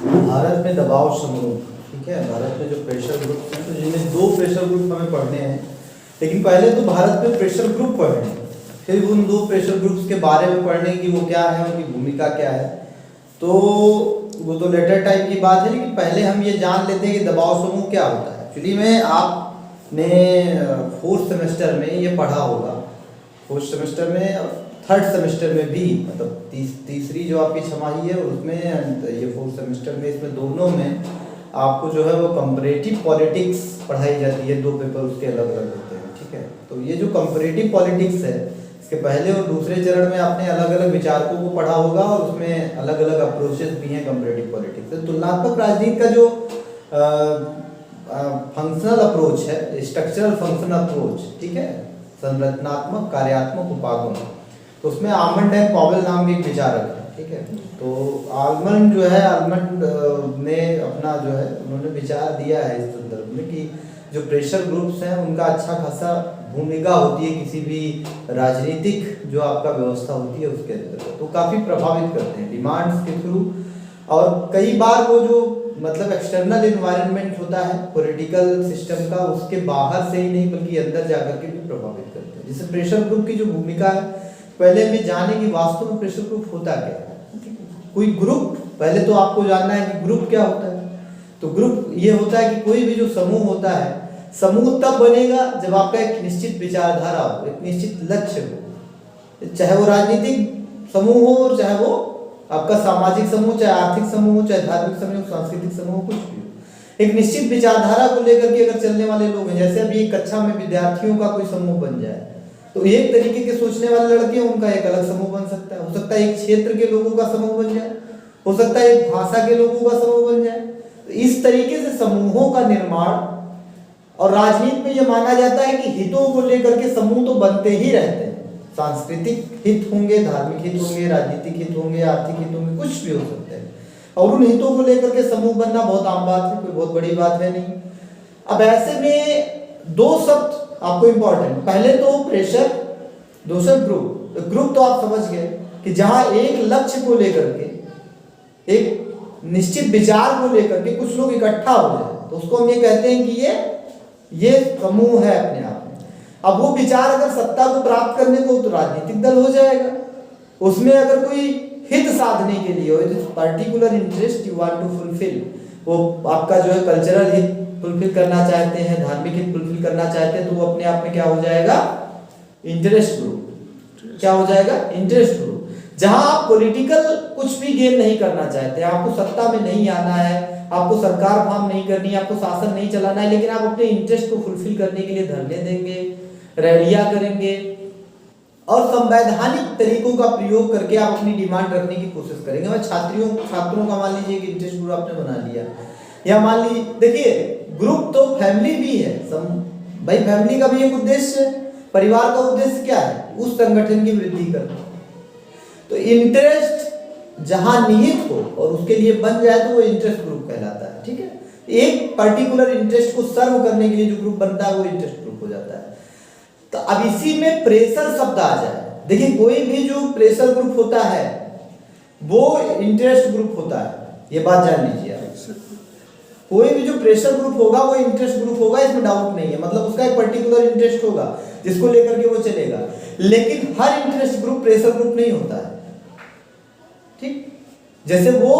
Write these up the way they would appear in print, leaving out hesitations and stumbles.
भारत में दबाव समूह, ठीक है, भारत में जो प्रेशर ग्रुप हैं, तो जिनमें 2 प्रेशर ग्रुप हमें पढ़ने हैं। लेकिन पहले तो भारत में प्रेशर ग्रुप पढ़ने हैं, फिर उन 2 प्रेशर ग्रुप्स के बारे में पढ़ने की वो क्या है, उनकी भूमिका क्या है। तो वो तो लेटर टाइप की बात है, लेकिन पहले हम ये जान लेते हैं कि दबाव समूह क्या होता है। एक्चुअली में आपने 4th सेमेस्टर में ये पढ़ा होगा, 4th सेमेस्टर में और 3rd सेमेस्टर में भी, मतलब तीसरी जो आपकी छमाही है उसमें, ये 4th सेमेस्टर में, इसमें दोनों में आपको जो है वो कंपैरेटिव पॉलिटिक्स पढ़ाई जाती है। 2 पेपर उसके अलग अलग होते हैं, ठीक है। तो ये जो कंपैरेटिव पॉलिटिक्स है, इसके पहले और दूसरे चरण में आपने अलग अलग विचारकों को पढ़ा होगा और उसमें अलग अलग अप्रोचेस भी हैं कंपैरेटिव पॉलिटिक्स। तो तुलनात्मक राजनीति का जो फंक्शनल अप्रोच है, स्ट्रक्चरल फंक्शनल अप्रोच, ठीक है, संरचनात्मक कार्यात्मक उपागम, तो उसमें आलमंड एंड पॉवेल नाम के एक विचारक है, ठीक है। तो आलमंड जो है, आलमंड ने अपना जो है उन्होंने विचार दिया है इस संदर्भ में कि जो प्रेशर ग्रुप्स हैं उनका अच्छा खासा भूमिका होती है किसी भी राजनीतिक जो आपका व्यवस्था होती है उसके अंदर, तो काफ़ी प्रभावित करते हैं डिमांड्स के थ्रू। और कई बार वो जो मतलब एक्सटर्नल इन्वायरमेंट होता है पॉलिटिकल सिस्टम का, उसके बाहर से ही नहीं बल्कि अंदर जाकर के भी प्रभावित करते हैं। जैसे प्रेशर ग्रुप की जो भूमिका है, पहले हमें जाने कि वास्तव में प्रेशर ग्रुप होता क्या है। कोई ग्रुप, पहले तो आपको जानना है कि ग्रुप क्या होता है। तो ग्रुप ये होता है कि कोई भी जो समूह होता है, समूह तब बनेगा जब आपका एक निश्चित विचारधारा हो, एक निश्चित लक्ष्य हो, चाहे वो राजनीतिक समूह हो और चाहे वो आपका सामाजिक समूह, चाहे आर्थिक समूह हो, चाहे धार्मिक समूह, सांस्कृतिक समूह, कुछ भी हो। एक निश्चित विचारधारा को लेकर के अगर चलने वाले लोग हैं, जैसे अभी एक कक्षा में विद्यार्थियों का कोई समूह बन जाए, तो एक तरीके के सोचने वाले लड़के हैं, उनका एक अलग समूह बन सकता है। हो सकता है एक क्षेत्र के लोगों का समूह बन जाए, हो सकता है एक भाषा के लोगों का समूह बन जाए। तो इस तरीके से समूहों का निर्माण, और राजनीति में यह माना जाता है कि हितों को लेकर के समूह तो बनते ही रहते हैं। सांस्कृतिक हित होंगे, धार्मिक हित होंगे, राजनीतिक हित होंगे, आर्थिक हित होंगे, कुछ भी हो सकते हैं, और उन हितों को लेकर के समूह बनना बहुत आम बात है, कोई बहुत बड़ी बात है नहीं। अब ऐसे में 2 शब्द आपको इंपॉर्टेंट, पहले तो प्रेशर, दूसरा ग्रुप। तो ग्रुप तो आप समझ गए कि जहां एक लक्ष्य को लेकर के, एक निश्चित विचार को लेकर के कुछ लोग इकट्ठा हो जाए, तो उसको हम ये कहते हैं कि ये समूह है अपने आप में। अब वो विचार अगर सत्ता को प्राप्त करने को, तो राजनीतिक दल हो जाएगा। उसमें अगर कोई हित साधने के लिए, particular interest you want to fulfil, वो आपका जो है कल्चरल हित फुलफिल करना चाहते हैं, धार्मिक हित फुलफिल करना चाहते हैं, तो वो अपने आप में क्या हो जाएगा, इंटरेस्ट ग्रुप। क्या हो जाएगा, इंटरेस्ट ग्रुप। जहां आप पॉलिटिकल कुछ भी गेन नहीं करना चाहते, आपको सत्ता में नहीं आना है, आपको सरकार फॉर्म नहीं करनी है, आपको शासन नहीं चलाना है, लेकिन आप अपने इंटरेस्ट को फुलफिल करने के लिए धरने देंगे, रैलियां करेंगे और संवैधानिक तरीकों का प्रयोग करके आप अपनी डिमांड रखने की कोशिश करेंगे। मैं छात्रों का मान लीजिए कि इंटरेस्ट ग्रुप आपने बना लिया, या मान लीजिए, देखिए ग्रुप तो फैमिली भी है, भाई फैमिली का भी एक उद्देश्य है, परिवार का उद्देश्य क्या है, उस संगठन की वृद्धि करना। तो इंटरेस्ट जहां निहित हो और उसके लिए बन जाए तो वो इंटरेस्ट ग्रुप कहलाता है, ठीक है। एक पर्टिकुलर इंटरेस्ट को सर्व करने के लिए जो ग्रुप बनता है वो इंटरेस्ट ग्रुप हो जाता है। तो अब इसी में प्रेशर शब्द आ जाए, देखिए कोई भी जो प्रेशर ग्रुप होता है वो इंटरेस्ट ग्रुप होता है, ये बात जान लीजिए आप। कोई भी जो प्रेशर ग्रुप होगा वो इंटरेस्ट ग्रुप होगा, इसमें डाउट नहीं है, मतलब उसका एक पर्टिकुलर इंटरेस्ट होगा जिसको लेकर के वो चलेगा। लेकिन हर इंटरेस्ट ग्रुप प्रेशर ग्रुप नहीं होता है, ठीक। जैसे वो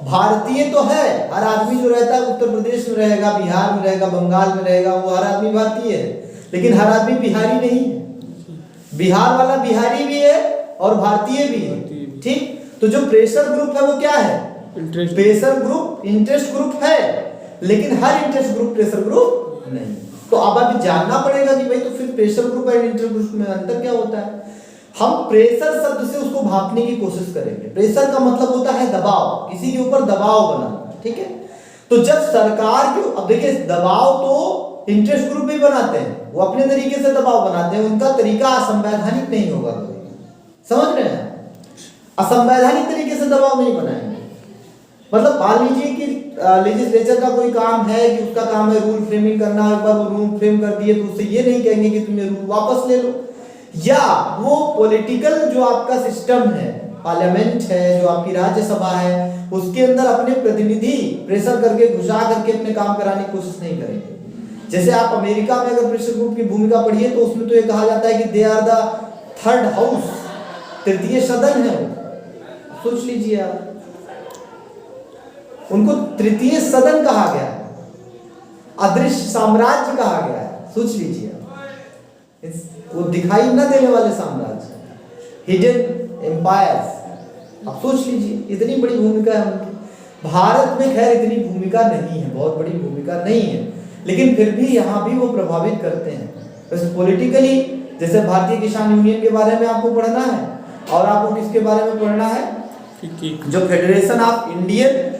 भारतीय तो है, हर आदमी जो रहता है उत्तर प्रदेश में रहेगा, बिहार में रहेगा, बंगाल में रहेगा, वो हर आदमी भारतीय है, लेकिन हर आदमी बिहारी नहीं है। बिहार वाला बिहारी भी है और भारतीय भी है, ठीक। तो जो प्रेशर ग्रुप है वो क्या है, प्रेशर ग्रुप इंटरेस्ट ग्रुप है, लेकिन हर इंटरेस्ट ग्रुप प्रेशर ग्रुप नहीं। तो अब अभी जानना पड़ेगा कि भाई तो फिर प्रेशर ग्रुप और इंटरेस्ट ग्रुप में अंतर क्या होता है। हम प्रेशर शब्द से उसको भांपने की कोशिश करेंगे। प्रेशर का मतलब होता है दबाव, किसी के ऊपर दबाव बनाना, ठीक है। तो जब सरकार के, अब देखिए दबाव तो इंटरेस्ट ग्रुप भी बनाते हैं, वो अपने तरीके से दबाव बनाते हैं, उनका तरीका असंवैधानिक नहीं होगा, समझ रहे हैं, असंवैधानिक तरीके से दबाव नहीं बनाएंगे। मतलब मान लीजिए कि लेजिस्लेचर का कोई काम है कि उसका काम है रूल फ्रेमिंग करना, एक बार वो रूल फ्रेम कर दिए तो उससे ये नहीं कहेंगे कि तुम ये रूल वापस ले लो। या वो पॉलिटिकल जो आपका सिस्टम है पार्लियामेंट है, जो आपकी राज्यसभा है, उसके अंदर अपने प्रतिनिधि प्रेशर करके घुसा करके अपने काम कराने की कोशिश नहीं करेंगे। जैसे आप अमेरिका में अगर प्रेशर ग्रुप की भूमिका पढ़िए तो उसमें तो ये कहा जाता है कि they are the third house, तृतीय सदन है। सोच लीजिए आप, उनको तृतीय सदन कहा गया है, अदृश्य साम्राज्य कहा गया है। सोच लीजिए आप, वो दिखाई न देने वाले साम्राज्य, हिडन एम्पायर्स। आप सोच लीजिए, इतनी बड़ी भूमिका है उनकी। भारत में खैर इतनी भूमिका नहीं है, बहुत बड़ी भूमिका नहीं है, लेकिन फिर भी यहाँ भी वो प्रभावित करते हैं। वैसे पॉलिटिकली जैसे भारतीय किसान यूनियन के बारे में आपको पढ़ना है, और आपको किसके बारे में पढ़ना है, जो federation of Indian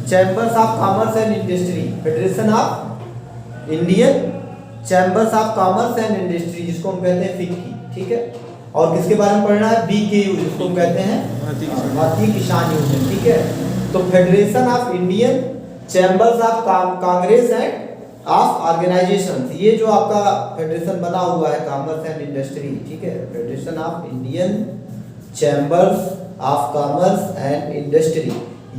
chambers of commerce and industry, federation of Indian chambers of commerce and industry, जिसको हम कहते हैं फिक्की, ठीक है। और किसके बारे में पढ़ना है, बीकेयू, जिसको हम कहते हैं भारतीय किसान यूनियन, ठीक है। तो federation of Indian chambers of congress and of organisation, ये जो आपका फेडरेशन बना हुआ है कॉमर्स एंड इंडस्ट्री, ठीक है, federation of Indian chambers of commerce and industry,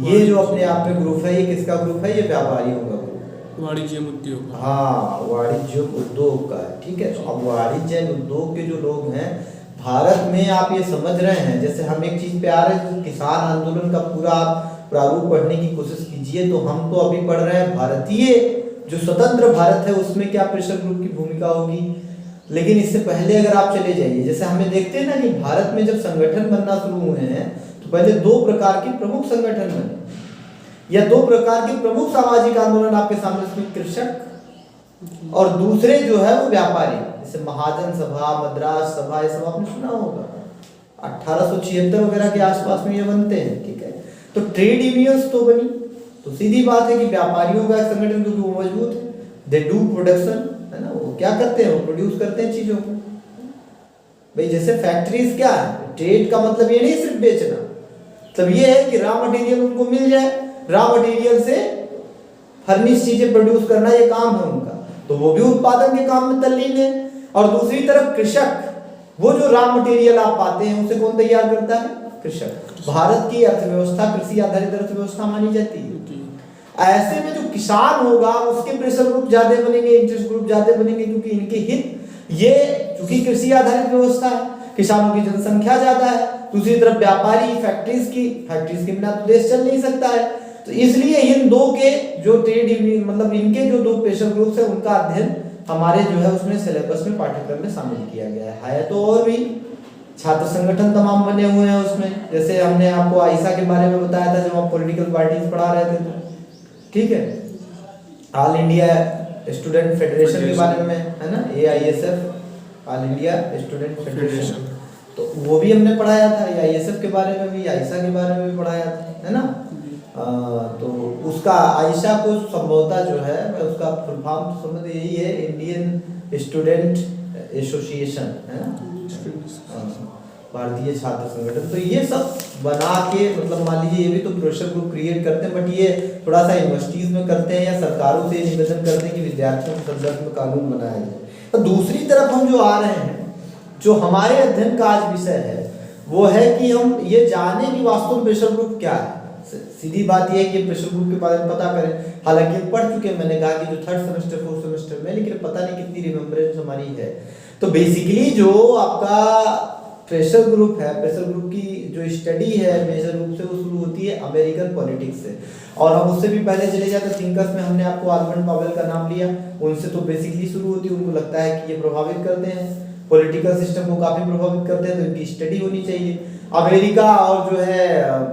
ये जो अपने आप में ग्रुप है, ये किसका ग्रुप है, ये व्यापारियों का ग्रुप है, वाणिज्य उद्योग। हाँ, वाणिज्य उद्योग का है, ठीक है। तो अब वाणिज्य उद्योग के जो लोग हैं भारत में, आप ये समझ रहे हैं, जैसे हम एक चीज पे आ रहे हैं, किसान आंदोलन का पूरा आप प्रारूप पढ़ने की कोशिश कीजिए, तो हम तो अभी पढ़ रहे हैं भारतीय जो स्वतंत्र भारत है उसमें क्या प्रेशर ग्रुप की भूमिका होगी। लेकिन इससे पहले अगर आप चले जाइए, जैसे हमें देखते हैं ना कि भारत में जब संगठन बनना शुरू हुए हैं तो पहले दो प्रकार के प्रमुख संगठन बने, या दो प्रकार के प्रमुख सामाजिक आंदोलन आपके सामने, उसमें कृषक और दूसरे जो है वो व्यापारी, जैसे महाजन सभा, मद्रास सभा, ये सब आपने सुना होगा, 1876 वगैरह के आसपास में ये बनते हैं, ठीक है। तो ट्रेड यूनियंस तो बनी, तो सीधी बात है कि व्यापारियों का संगठन, क्योंकि वो मजबूत है, दे डू प्रोडक्शन, है ना, वो क्या करते हैं, वो प्रोड्यूस करते हैं चीजों को। भाई जैसे फैक्ट्रीज क्या है, ट्रेड का मतलब ये नहीं सिर्फ बेचना, मतलब ये है कि रॉ मटेरियल उनको मिल जाए, रॉ मटेरियल से फर्निश चीजें प्रोड्यूस करना, ये काम है उनका, तो वो भी उत्पादन के काम में तल्लीन है। और दूसरी तरफ कृषक, वो जो रॉ मटेरियल आप पाते हैं उसे कौन तैयार करता है, कृषक। भारत की अर्थव्यवस्था कृषि आधारित अर्थव्यवस्था मानी जाती है। ऐसे में जो किसान होगा उसके प्रेशर ग्रुप ज्यादा बनेंगे, इंटरेस्ट ग्रुप ज्यादा बनेंगे, क्योंकि इनके हित, ये चूंकि कृषि आधारित व्यवस्था है, किसानों की जनसंख्या ज्यादा है, दूसरी तरफ व्यापारी, फैक्ट्रीज के बिना तो देश चल नहीं सकता है। तो इसलिए इन दो के जो ट्रेड यूनियन, मतलब इनके जो दो प्रेशर ग्रुप्स है, उनका अध्ययन हमारे जो है उसमें सिलेबस में, पाठ्यक्रम में शामिल किया गया है। तो और भी छात्र संगठन तमाम बने हुए हैं उसमें, जैसे हमने आपको आइसा के बारे में बताया था जब हम पॉलिटिकल पार्टीज पढ़ा रहे थे, तो ठीक है, ऑल इंडिया स्टूडेंट फेडरेशन के बारे में है ना, AISF, all India student federation, तो वो भी हमने पढ़ाया था। AISF के बारे में भी, आइसा के बारे में भी पढ़ाया था, है ना। तो उसका आइसा को संभवतः जो है, उसका फुल फॉर्म तो समझ यही है, इंडियन स्टूडेंट एसोसिएशन, है ना, भारतीय छात्र संगठन। तो ये सब बना के, मतलब मान लीजिए ये भी तो प्रेशर ग्रुप क्रिएट करते हैं, बट ये थोड़ा सा यूनिवर्सिटीज में करते हैं या सरकारों से निवेदन करते हैं कि विद्यार्थियों के संदर्भ में कानून बनाया जाए। तो दूसरी तरफ हम जो आ रहे हैं, जो हमारे अध्ययन का आज विषय है, वो है कि हम ये जाने कि वास्तव में प्रेशर ग्रुप क्या है। सीधी बात ये है कि प्रेशर ग्रुप के बारे में पता करें, हालांकि पढ़ चुके हैं, मैंने कहा कि जो 3rd सेमेस्टर 4th सेमेस्टर में, लेकिन पता नहीं कितनी रिमेम्बरेंस हमारी है। तो बेसिकली जो आपका प्रेशर ग्रुप है, प्रेशर ग्रुप की जो स्टडी है मेजर रूप से वो शुरू होती है अमेरिकन पॉलिटिक्स से, और हम उससे भी पहले चले जाते थिंकर्स में, हमने आपको आल्बर्ट पावेल का नाम लिया, उनसे तो बेसिकली शुरू होती है। उनको लगता है कि ये प्रभावित करते हैं पॉलिटिकल सिस्टम को, काफी प्रभावित करते हैं, तो इनकी स्टडी होनी चाहिए। अमेरिका और जो है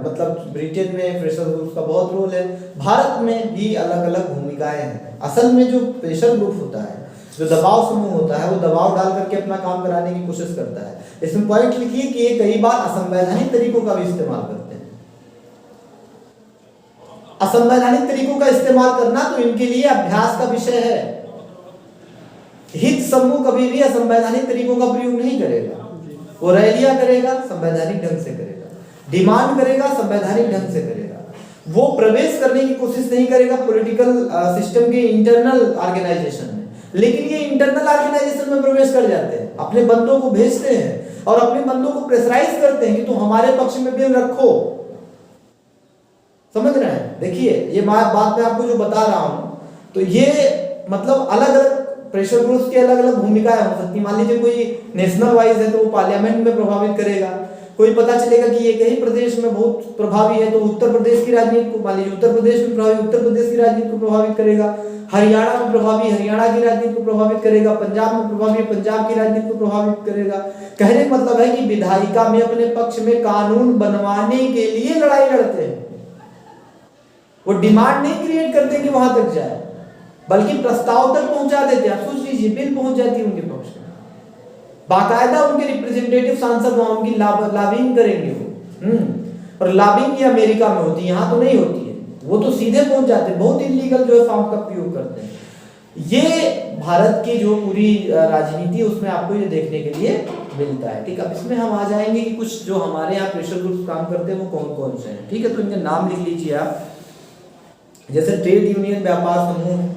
मतलब ब्रिटेन में प्रेशर ग्रुप का बहुत रोल है, भारत में भी अलग अलग भूमिकाएं हैं। असल में जो प्रेशर ग्रुप होता है, जो दबाव समूह होता है, वो दबाव डाल करके अपना काम कराने की कोशिश करता है। इसमें पॉइंट लिखिए कि ये कई बार असंवैधानिक तरीकों का भी इस्तेमाल करते हैं। असंवैधानिक तरीकों का इस्तेमाल करना तो इनके लिए अभ्यास का विषय है। हित समूह कभी भी असंवैधानिक तरीकों का प्रयोग नहीं करेगा, वो रैलियां करेगा, संवैधानिक ढंग से करेगा, डिमांड करेगा, संवैधानिक ढंग से करेगा। वो प्रवेश करने की कोशिश नहीं करेगा पॉलिटिकल सिस्टम के इंटरनल ऑर्गेनाइजेशन में, लेकिन ये इंटरनल ऑर्गेनाइजेशन में प्रवेश कर जाते हैं, अपने बंदों को भेजते हैं। और अपने बंदों को प्रेशराइज करते हैं कि तुम हमारे पक्ष में बिल रखो। समझ रहे हैं? देखिए ये बात मैं आपको जो बता रहा हूं, तो ये मतलब अलग अलग प्रेशर ग्रुप्स की अलग अलग भूमिकाएं हो सकती। मान लीजिए कोई नेशनल वाइज है तो वो पार्लियामेंट में प्रभावित करेगा, कोई पता चलेगा कि एक ही प्रदेश में बहुत प्रभावी है तो उत्तर प्रदेश की राजनीति को, मान लीजिए उत्तर प्रदेश में प्रभावी उत्तर प्रदेश की राजनीति को प्रभावित करेगा, हरियाणा में प्रभावी हरियाणा की राजनीति को प्रभावित करेगा, पंजाब में प्रभावी पंजाब की राजनीति को प्रभावित करेगा। कहने का मतलब है कि विधायिका में अपने पक्ष में कानून बनवाने के लिए लड़ाई लड़ते हैं, वो डिमांड नहीं क्रिएट करते कि वहां तक जाए, बल्कि प्रस्ताव तक पहुंचा देते हैं। सोच लीजिए बिल पहुंच जाती है उनके पक्ष में, बाकायदा उनके रिप्रेजेंटेटिव सांसद वहां उनकी लॉबिंग करेंगे वो। और लॉबिंग ये अमेरिका में होती है, यहाँ तो नहीं होती है, वो तो सीधे पहुंच जाते हैं, बहुत इलीगल जो है फॉर्म का उपयोग करते हैं। ये भारत की जो पूरी राजनीति है उसमें आपको ये देखने के लिए मिलता है। ठीक है, अब इसमें हम आ जाएंगे कि कुछ जो हमारे यहाँ प्रेशर ग्रुप्स काम करते हैं वो कौन कौन से हैं। ठीक है, तो इनके नाम लिख लीजिए आप, जैसे ट्रेड यूनियन व्यापार समूह,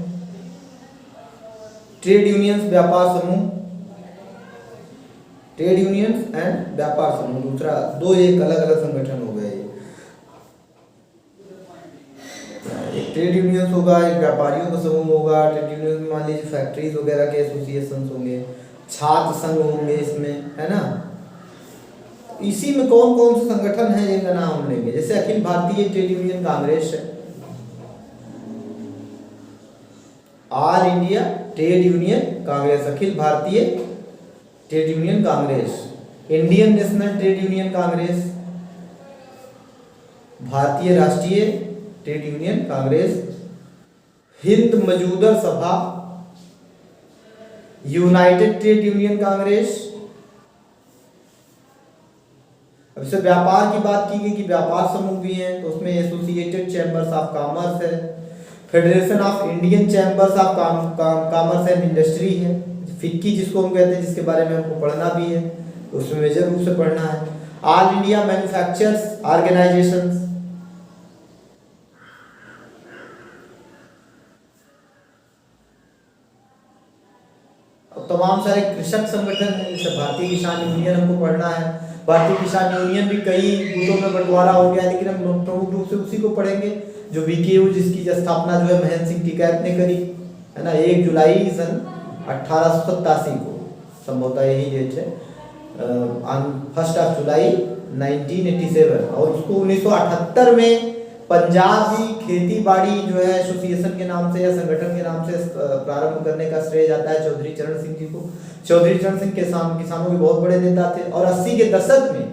ट्रेड यूनियंस व्यापार समूह, ट्रेड यूनियंस एंड व्यापार समूह, दूसरा दो एक अलग अलग संगठन हो गए। एक ट्रेड यूनियंस होगा, एक व्यापारियों का समूह होगा। ट्रेड यूनियन में मान लीजिए फैक्ट्रीज वगैरह के एसोसिएशन होंगे, छात्र संघ होंगे इसमें, है ना। इसी में कौन कौन से संगठन है जिनका नाम हम लेंगे, जैसे अखिल भारतीय ट्रेड यूनियन कांग्रेस है, all India trade union congress, Akhil Bharatiya trade union congress, Indian national trade union congress, Bharatiya Rashtriya trade union Congress, Hind मजदूर सभा, यूनाइटेड ट्रेड यूनियन कांग्रेस। अब से व्यापार की बात की गई कि व्यापार समूह भी हैं, तो उसमें एसोसिएटेड चैम्बर्स ऑफ कॉमर्स है, federation of Indian chambers of commerce and industry है, फिक्की जिसको हम कहते हैं, जिसके बारे में हमको पढ़ना भी है, उसमें मेजर रूप से पढ़ना है। ऑल इंडिया मैन्युफैक्चरर्स ऑर्गेनाइजेशंस, तमाम सारे कृषक संगठन हैं, जैसे भारतीय किसान यूनियन हमको पढ़ना है। भारतीय किसान यूनियन भी कई गुटों में बंटवारा हो गया, लेकिन हम प्रमुख रूप से उसी को पढ़ेंगे जो वीकेयू, जिसकी स्थापना जो है महेंद्र सिंह टिकैत ने करी, है ना, 1 जुलाई सन 1887 को, संभवतः यही डेट है, 1 जुलाई 1987। और उसको 1978 में पंजाबी खेती बाड़ी जो है एसोसिएशन के नाम से या संगठन के नाम से प्रारंभ करने का श्रेय जाता है चौधरी चरण सिंह जी को। चौधरी चरण सिंह किसानों के बहुत बड़े नेता थे, और 80 के दशक में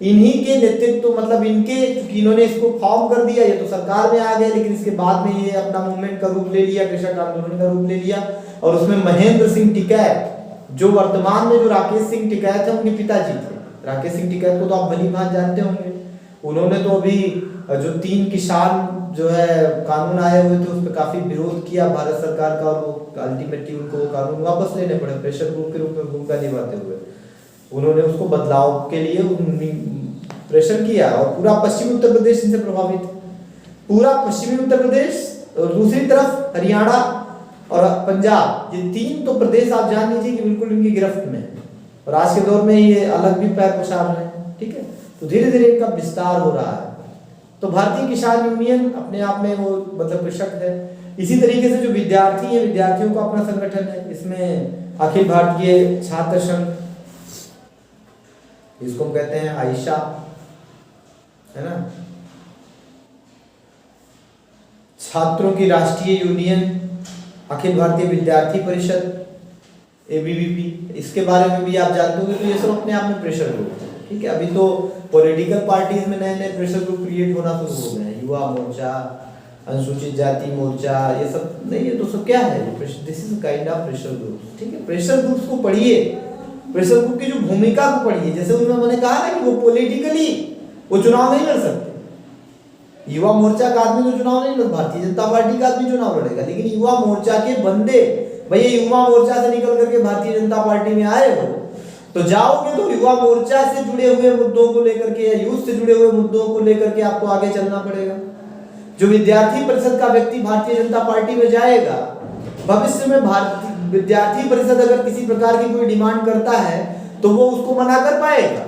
इन्हीं के नेतृत्व, मतलब इनके, चूंकि इन्होंने इसको फॉर्म कर दिया, ये तो सरकार में आ गए, लेकिन इसके बाद में ये अपना मूवमेंट का रूप ले लिया, कृषक आंदोलन का रूप ले लिया, और उसमें महेंद्र सिंह टिकैत, जो वर्तमान में जो राकेश सिंह टिकैत है उनके पिताजी थे। राकेश सिंह टिकैत को तो आप भली भांति जानते होंगे, उन्होंने तो अभी जो 3 किसान जो है कानून आए हुए थे उस पर काफी विरोध किया भारत सरकार का, और वो अल्टीमेटली उनको वो कानून वापस लेने पड़े, प्रेशर ग्रुप के रूप में भूमिका निभाते हुए उन्होंने उसको बदलाव के लिए प्रेशर किया। और पूरा पश्चिमी उत्तर प्रदेश इनसे प्रभावित, पूरा पश्चिमी उत्तर प्रदेश, और दूसरी तरफ हरियाणा और पंजाब, ये 3 तो प्रदेश आप जान लीजिए कि बिल्कुल इनकी गिरफ्त में है, और आज के दौर में ये अलग भी पैर पसार रहे हैं। ठीक है, तो धीरे धीरे इनका विस्तार हो रहा है। तो भारतीय किसान यूनियन अपने आप में वो मतलब कृषक है। इसी तरीके से जो विद्यार्थी है, विद्यार्थियों का अपना संगठन है, इसमें अखिल भारतीय छात्र संघ, इसको हम कहते हैं आयशा, है ना, छात्रों की राष्ट्रीय यूनियन, अखिल भारतीय विद्यार्थी परिषद ABVP, इसके बारे में भी आप जानते होंगे। तो ये सब अपने आप में प्रेशर ग्रुप है। ठीक है, अभी तो पॉलिटिकल पार्टीज में नए नए प्रेशर ग्रुप क्रिएट होना शुरू हो गए हैं, युवा मोर्चा, अनुसूचित जाति मोर्चा, ये सब नहीं, ये तो सब क्या है, this is kind of pressure group. ठीक है, प्रेशर ग्रुप्स को पढ़िए, प्रेशर ग्रुप की जो भूमिका को पढ़िए। जैसे उनमें मैंने कहा ना कि वो पॉलिटिकली वो चुनाव नहीं लड़ सकते, युवा मोर्चा का आदमी तो चुनाव नहीं लड़, भारतीय जनता पार्टी का आदमी चुनाव लड़ेगा, लेकिन युवा मोर्चा के बंदे, भैया युवा मोर्चा से निकल करके भारतीय जनता पार्टी में आए हो तो जाओगे तो युवा मोर्चा से जुड़े हुए मुद्दों को लेकर के या यूथ से जुड़े हुए मुद्दों को लेकर के आपको आगे चलना पड़ेगा। जो विद्यार्थी परिषद का व्यक्ति भारतीय जनता पार्टी में जाएगा, भविष्य में भारतीय विद्यार्थी परिषद अगर किसी प्रकार की कोई डिमांड करता है तो वो उसको मना कर पाएगा?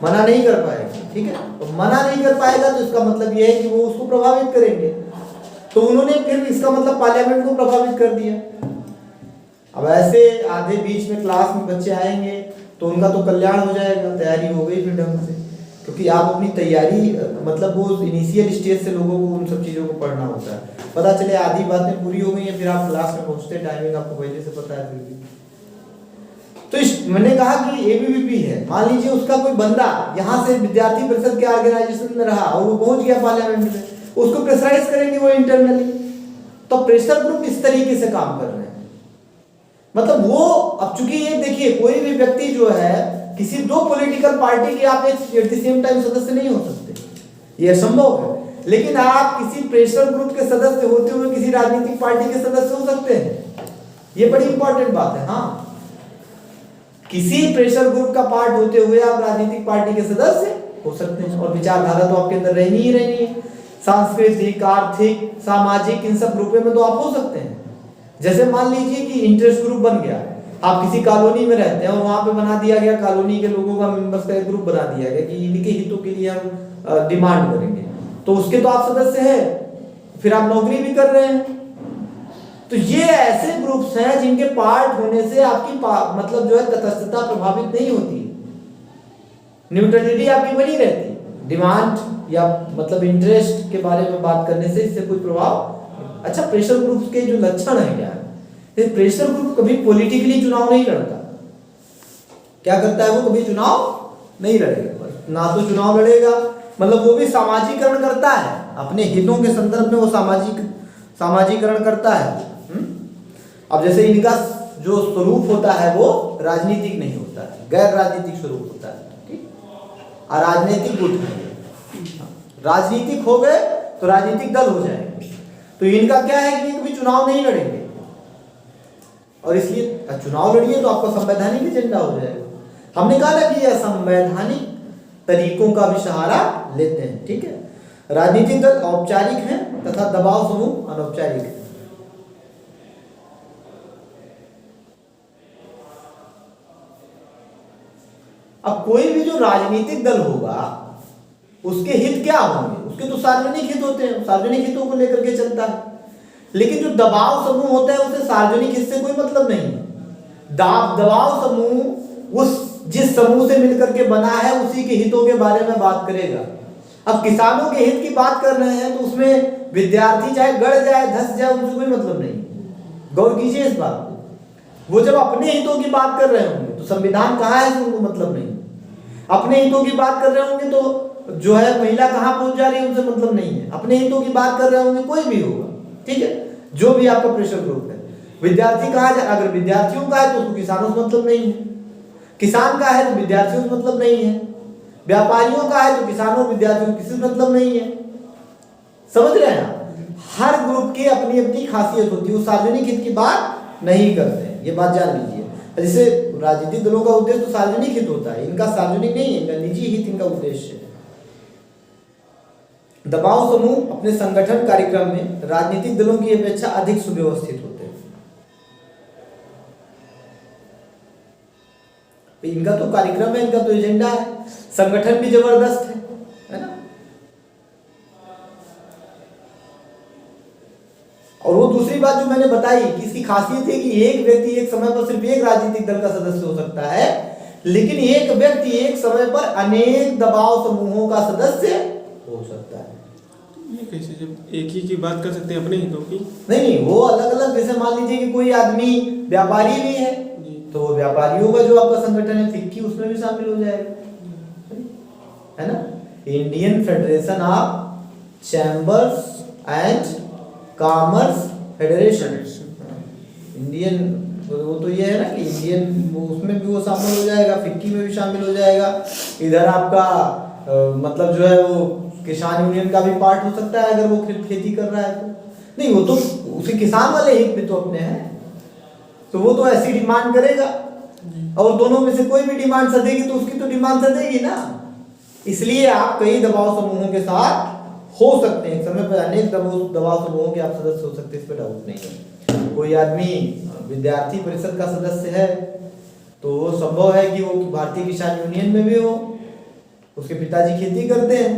मना नहीं कर पाएगा, ठीक है। तो मना नहीं कर पाएगा तो इसका मतलब ये है कि वो उसको प्रभावित करेंगे। तो उन्होंने फिर इसका मतलब पार्लियामेंट को प्रभावित कर दिया। अब ऐसे आधे बीच में क्लास में बच्चे आएंगे तो उनका तो कल्याण हो जाएगा, तैयारी हो गई फिर ढंग से, क्योंकि आप अपनी तैयारी मतलब वो इनिशियल स्टेज से लोगों को उन सब चीज़ों को पढ़ना होता है। पता चले आधी बातें पूरी हो गई हैं, फिर आप क्लास में पहुंचते टाइमिंग आपको पहले से पता है फिर भी। तो मैंने कहा कि एबीवीपी है, मान लीजिए उसका कोई बंदा यहाँ से विद्यार्थी परिषद के ऑर्गेनाइजेशन में रहा और वो पहुंच गया पार्लियामेंट में, उसको प्रेशराइज करेंगे वो इंटरनली। तो प्रेशर ग्रुप इस तरीके से काम कर रहे हैं, मतलब वो अब चूंकि ये देखिए कोई भी व्यक्ति जो है किसी दो पॉलिटिकल पार्टी के आप एट द सेम टाइम सदस्य नहीं हो सकते, ये असंभव है। लेकिन आप किसी प्रेशर ग्रुप के सदस्य होते हुए किसी राजनीतिक पार्टी के सदस्य हो सकते हैं, ये बड़ी इंपॉर्टेंट बात है। हाँ, किसी प्रेशर ग्रुप का पार्ट होते हुए आप राजनीतिक पार्टी के सदस्य हो सकते हैं, और विचारधारा तो आपके अंदर रहनी ही रहनी है। सांस्कृतिक, आर्थिक, सामाजिक, इन सब ग्रुपों में तो आप हो सकते हैं। जैसे मान लीजिए कि इंटरेस्ट ग्रुप बन गया, आप किसी कॉलोनी में रहते हैं और वहां पे बना दिया गया कॉलोनी के लोगों का मेंबर्स का एक ग्रुप बना दिया गया कि इनके हितों के लिए हम डिमांड करेंगे, तो उसके तो आप सदस्य हैं, फिर आप नौकरी भी कर रहे हैं। तो ये ऐसे ग्रुप्स हैं जिनके पार्ट होने से आपकी मतलब जो है तटस्थता प्रभावित नहीं होती, न्यूट्रलिटी आपकी बनी रहती। डिमांड या मतलब इंटरेस्ट के बारे में बात करने से इससे कोई प्रभाव। अच्छा, प्रेशर ग्रुप्स के जो लक्षण है क्या है? प्रेशर ग्रुप कभी पॉलिटिकली चुनाव नहीं लड़ता। क्या करता है वो? कभी चुनाव नहीं लड़ेगा, ना तो चुनाव लड़ेगा, मतलब वो भी सामाजिकरण करता है, अपने हितों के संदर्भ में वो सामाजिकरण करता है। अब जैसे इनका जो स्वरूप होता है वो राजनीतिक नहीं होता है, गैर राजनीतिक स्वरूप होता है, ठीक। अराजनीतिक गुट है, राजनीतिक हो गए तो राजनीतिक दल हो जाएंगे। तो इनका क्या है कि कभी चुनाव नहीं लड़ेंगे, और इसलिए चुनाव लड़िए तो आपका संवैधानिक एजेंडा हो जाएगा। हमने कहा ना कि यह संवैधानिक तरीकों का भी सहारा लेते हैं, ठीक है। राजनीतिक दल औपचारिक हैं तथा दबाव समूह अनौपचारिक है। अब कोई भी जो राजनीतिक दल होगा उसके हित क्या होंगे? उसके तो सार्वजनिक हित होते हैं, सार्वजनिक हितों को लेकर के चलता है। लेकिन जो दबाव समूह होता है उसे सार्वजनिक हित से कोई मतलब नहीं है। दबाव समूह उस जिस समूह से मिलकर के बना है उसी के हितों के बारे में बात करेगा। अब किसानों के हित की बात कर रहे हैं तो उसमें विद्यार्थी चाहे गड़ जाए धस जाए उनसे कोई मतलब नहीं। गौर कीजिए इस बात को। वो जब अपने हितों की बात कर रहे होंगे तो संविधान कहाँ है उनको मतलब नहीं। अपने हितों की बात कर रहे होंगे तो जो है महिला कहाँ पहुंच जा रही है उनसे मतलब नहीं है। अपने हितों की बात कर रहे होंगे, कोई भी होगा, ठीक है, जो भी आपका प्रेशर ग्रुप है। विद्यार्थी कहाँ जा, अगर विद्यार्थियों का है तो उसको किसानों से मतलब नहीं है। किसान का है तो विद्यार्थियों से मतलब नहीं है। व्यापारियों का है तो किसानों विद्यार्थियों किसी से मतलब नहीं है। समझ रहे हैं आप? हर ग्रुप की अपनी अपनी खासियत होती है, वो सार्वजनिक हित की बात नहीं करते हैं, ये बात जान लीजिए। जैसे राजनीतिक दलों का उद्देश्य तो सार्वजनिक हित होता है, इनका सार्वजनिक नहीं है, इनका निजी हित इनका उद्देश्य है। दबाव समूह अपने संगठन कार्यक्रम में राजनीतिक दलों की अपेक्षा अधिक सुव्यवस्थित होते हैं। इनका तो कार्यक्रम है, इनका तो एजेंडा है, संगठन भी जबरदस्त है ना। और वो दूसरी बात जो मैंने बताई कि इसकी खासियत है कि एक व्यक्ति एक समय पर सिर्फ एक राजनीतिक दल का सदस्य हो सकता है, लेकिन एक व्यक्ति एक समय पर अनेक दबाव समूहों का सदस्य हो सकता है। ये कैसे? जब एक ही की बात कर सकते हैं अपने हितों की? नहीं, वो अलग अलग। जैसे मान लीजिए कि कोई आदमी व्यापारी भी है तो व्यापारियों का जो आपका संगठन है फिक्की, उसमें भी शामिल हो जाएगा, है ना। Indian federation of chambers and commerce federation, Indian, वो तो ये है ना कि इंडियन, उसमें भी वो शामिल हो जाएगा, फिक्की में भी शामिल हो जाएगा। इधर आपका मतलब जो है वो किसान यूनियन का भी पार्ट हो सकता है अगर वो खेती कर रहा है तो। नहीं, वो तो उसी किसान वाले हित में तो अपने हैं, तो वो तो ऐसी डिमांड करेगा, और दोनों में से कोई भी डिमांड सधेगी तो उसकी तो डिमांड सधेगी ना। इसलिए आप कई दबाव समूहों के साथ हो सकते हैं, समय पर अनेक दबाव समूहों के आप सदस्य हो सकते हैं, इस पर डाउट नहीं है। कोई आदमी विद्यार्थी परिषद का सदस्य है तो संभव है कि वो भारतीय किसान यूनियन में भी हो, उसके पिताजी खेती करते हैं,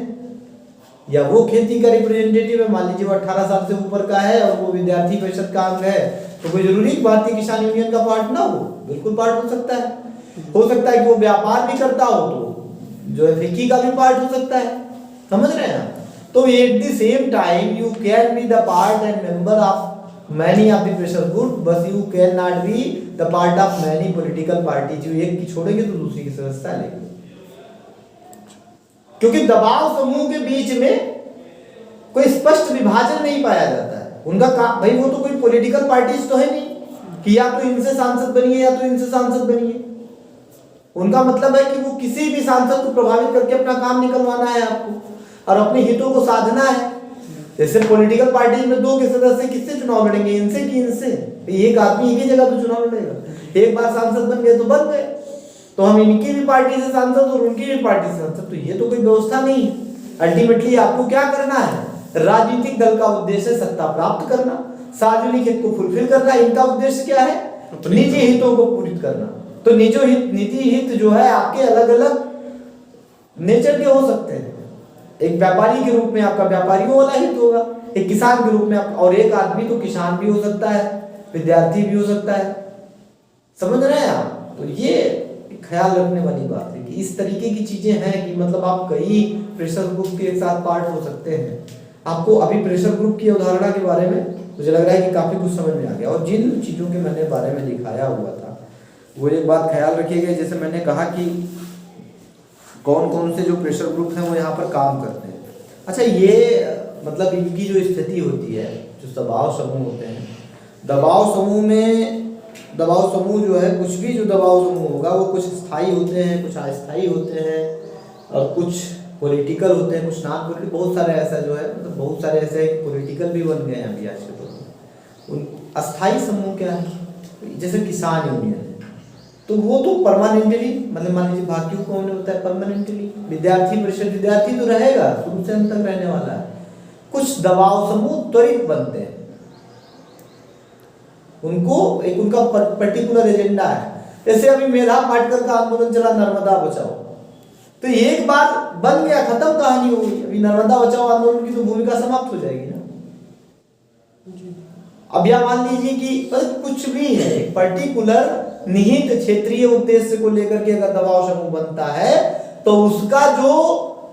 या वो खेती का रिप्रेजेंटेटिव है, मान लीजिए वो 18 साल से ऊपर का है और वो विद्यार्थी परिषद का अंग है, तो कोई जरूरी भारतीय किसान यूनियन का पार्ट ना हो, बिल्कुल पार्ट हो सकता है। हो सकता है कि वो व्यापार भी करता हो तो जो है फिक्की का भी पार्ट हो सकता है, समझ रहे हैं आप। तो at the same time you can be the part and member of many of the pressure group, बस you can not be the part of many political party. जो एक की छोड़ेंगे तो दूसरी की सदस्यता लेंगे, क्योंकि दबाव समूह के बीच में कोई स्पष्ट विभाजन नहीं पाया जाता है। उनका काम भाई, वो तो कोई पॉलिटिकल पार्टीज तो है नहीं कि या तो इनसे सांसद बनिए या तो इनसे सांसद बनिए। उनका मतलब है कि वो किसी भी सांसद को प्रभावित करके अपना काम निकलवाना है आपको और अपने हितों को साधना है। जैसे पॉलिटिकल पार्टी में दो के सदस्य किससे चुनाव लड़ेंगे, इनसे कि इनसे? एक आदमी एक ही जगह पे चुनाव लड़ेगा। एक बार सांसद बन गए तो बन गए, तो हम इनकी भी पार्टी से सांसद और उनकी भी पार्टी से सांसद, तो ये तो कोई व्यवस्था नहीं है। अल्टीमेटली आपको क्या करना है? राजनीतिक दल का उद्देश्य सत्ता प्राप्त करना, सार्वजनिक हित को फुलफिल करना। इनका उद्देश्य क्या है? निजी हितों को पूरित करना। तो निजी हित जो है आपके अलग अलग नेचर के हो सकते हैं। एक व्यापारी के रूप में आपका व्यापारियों वाला हित होगा, एक किसान के रूप में आप, और एक आदमी तो किसान भी हो सकता है, विद्यार्थी भी हो सकता है, समझ रहे हैं आप। तो ये ख्याल रखने वाली बात है कि इस तरीके की चीजें हैं कि मतलब आप कई प्रेशर ग्रुप के एक साथ पार्ट हो सकते हैं। आपको अभी प्रेशर ग्रुप की अवधारणा के बारे में मुझे लग रहा है कि काफी कुछ समझ में आ गया, और जिन चीजों के मैंने बारे में दिखाया हुआ था वो एक बात ख्याल रखिएगा, जैसे मैंने कहा कि कौन कौन से जो प्रेशर ग्रुप हैं वो यहाँ पर काम करते हैं। अच्छा, ये मतलब इनकी जो स्थिति होती है, जो दबाव समूह होते हैं, दबाव समूह जो है, कुछ भी जो दबाव समूह होगा वो कुछ स्थायी होते हैं, कुछ अस्थायी होते हैं, और कुछ पॉलिटिकल होते हैं, कुछ नॉन पॉलिटिकल। बहुत सारे ऐसा जो है, मतलब बहुत सारे ऐसे पॉलिटिकल भी बन गए हैं अभी आज के दौर में। उन अस्थायी समूह क्या है? जैसे किसान यूनियन है, तो वो तो परमानेंटली, मतलब मान लीजिए भाकियों को हमने बताया परमानेंटली। विद्यार्थी परिषद, विद्यार्थी तो रहेगा, शुरू से अंत तक रहने वाला है। कुछ दबाव समूह त्वरित बनते हैं, उनको एक उनका पर्टिकुलर एजेंडा है। जैसे अभी मेधा पाटकर का आंदोलन चला, नर्मदा बचाओ, तो एक बार बन गया, खत्म कहानी हो गई। अभी नर्मदा बचाओ आंदोलन की तो भूमिका समाप्त हो जाएगी ना। अब या मान लीजिए कि कुछ भी है, एक पर्टिकुलर निहित क्षेत्रीय उद्देश्य को लेकर के अगर दबाव समूह बनता है तो उसका जो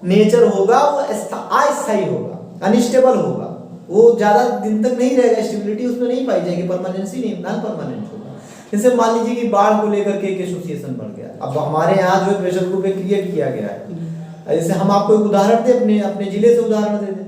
नेचर होगा वो अस्थायी होगा, अनस्टेबल होगा, वो ज्यादा दिन तक नहीं रहेगा, स्टेबिलिटी उसमें नहीं पाई जाएगी, परमानेंसी नहीं, नॉन परमानेंट होगा। जैसे मान लीजिए कि बाढ़ को लेकर के एक एसोसिएशन बन गया, अब हमारे यहाँ जो प्रेशर ग्रुप क्रिएट किया गया है। जैसे हम आपको एक उदाहरण दे, अपने जिले से उदाहरण दे दें,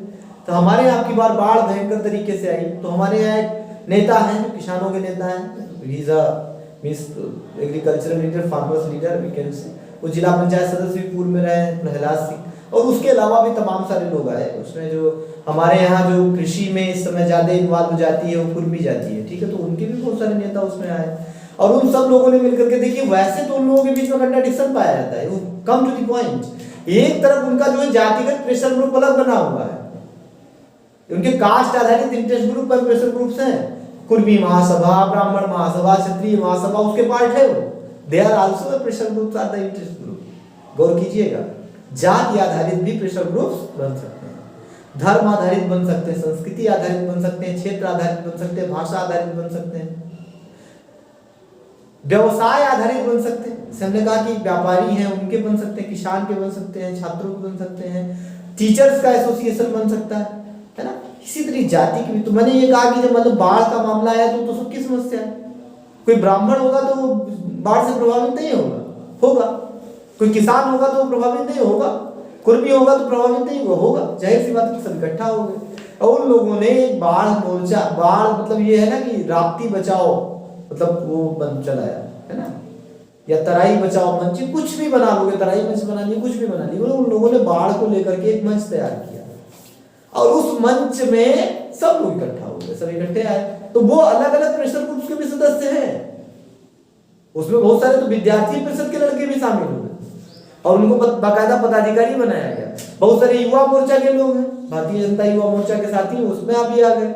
तो हमारे यहाँ की बार बाढ़ भयंकर तरीके से आई, तो हमारे यहाँ एक नेता हैं, किसानों के नेता हैं, he is a agricultural leader, farmers leader we can say. वो जिला पंचायत सदस्य भी पूर्व में रहे, प्रहलाद सिंह, और उसके अलावा भी तमाम सारे लोग आए। उसमें जो हमारे यहाँ जो कृषि में इस समय ज्यादा इन्वॉल्व हो जाती है वो कुर्मी जाती है, ठीक है, तो उनके भी बहुत सारे नेता उसमें आए, और उन सब लोगों ने मिलकर के, देखिए वैसे तो उन लोगों के बीच में कंट्राडिक्शन पाया जाता है, कम टू द पॉइंट। एक तरफ उनका जो है जातिगत प्रेशर ग्रुप अलग बना हुआ है, उनके कास्ट आधारित इंटरेस्ट ग्रुप पर प्रेशर ग्रुप्स हैं, कुर्मी महासभा, ब्राह्मण महासभा, क्षत्रिय महासभा उसके पार्ट है वो, they are also pressure groups are the interest group. गौर कीजिएगा, जाति आधारित भी प्रेशर ग्रुप्स बन सकते हैं, धर्म आधारित बन सकते हैं, संस्कृति आधारित बन सकते हैं, क्षेत्र आधारित बन सकते हैं, भाषा आधारित बन सकते हैं, व्यवसाय आधारित बन सकते हैं। जैसे हमने कहा कि व्यापारी हैं उनके बन सकते हैं, किसान के बन सकते हैं, छात्रों के बन सकते हैं, टीचर्स का एसोसिएशन बन सकता है ना। इसी तरह जाति की भी, तो मैंने ये कहा कि जब मतलब बाढ़ का मामला आया तो सबकी समस्या है। कोई ब्राह्मण होगा तो वो बाढ़ से प्रभावित नहीं होगा, कोई किसान होगा तो प्रभावित नहीं होगा, कुर्मी होगा तो प्रभावित नहीं होगा, जाहिर सी बात है, सब इकट्ठा हो गए। और उन लोगों ने बाढ़ मोर्चा, बाढ़ मतलब ये है ना कि राप्ती बचाओ, मतलब वो बन चलाया है ना, या तराई बचाओ मंच, कुछ भी बना लोगे, तराई मंच बना लिए, कुछ भी बना लिए, उन लोगों ने बाढ़ को लेकर के एक मंच तैयार किया, और उस मंच में सब लोग इकट्ठा हो गए, सब इकट्ठे आए, तो वो अलग अलग प्रेशर ग्रुप्स के भी सदस्य हैं, उसमें बहुत सारे तो विद्यार्थी परिषद के लड़के भी शामिल हुए और उनको बाकायदा पदाधिकारी बनाया गया। बहुत सारे युवा मोर्चा के लोग हैं, भारतीय जनता युवा मोर्चा के साथी, उसमें आप भी आ गए।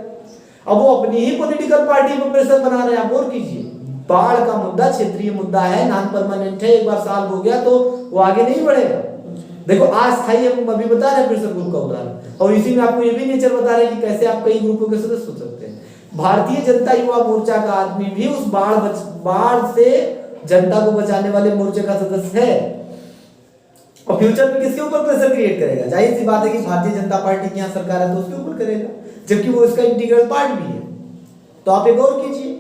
अब वो अपनी ही पॉलिटिकल पार्टी में प्रेशर बना रहे हैं, आप और कीजिए, बाढ़ का मुद्दा क्षेत्रीय मुद्दा है, नॉन परमानेंट है, एक बार साल हो गया तो वो आगे नहीं बढ़ेगा। देखो अस्थायी हम अभी बता रहे हैं प्रेशर ग्रुप का उदाहरण, और इसी में आपको ये भी नेचर बता रहे हैं कि कैसे आप कई ग्रुपों के सदस्य हो सकते हैं। भारतीय जनता युवा मोर्चा का आदमी भी उस बाढ़ से जनता को बचाने वाले मोर्चे का सदस्य है, और फ्यूचर में किसके ऊपर प्रेशर क्रिएट करेगा? जाहिर सी बात है कि भारतीय जनता पार्टी की यहाँ सरकार है तो उसके ऊपर करेगा, जबकि वो इसका इंटीग्रल पार्ट भी है। तो आप एक और कीजिए,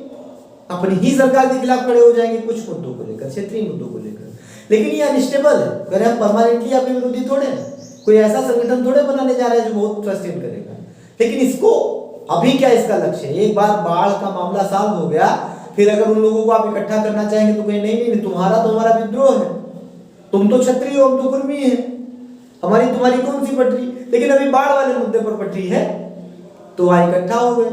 अपनी ही सरकार के खिलाफ खड़े हो जाएंगे कुछ मुद्दों को लेकर, क्षेत्रीय मुद्दों को लेकर। लेकिन ये अनस्टेबल है, अगर हम परमानेंटली आपके विरोधी थोड़े हैं, कोई ऐसा संगठन थोड़े बनाने जा रहे हैं जो बहुत ट्रस्ट इन करेगा। लेकिन इसको अभी क्या इसका लक्ष्य है? एक बार बाढ़ का मामला सॉल्व हो गया, फिर अगर उन लोगों को आप इकट्ठा करना चाहेंगे तो कहीं नहीं, तुम्हारा तो हमारा विद्रोह है, तुम तो क्षत्रिय हो, हम तो कुर्मी है, हमारी तुम्हारी कौन सी पटरी? लेकिन अभी बाढ़ वाले मुद्दे पर पटरी है, तो वहां इकट्ठा हो गए,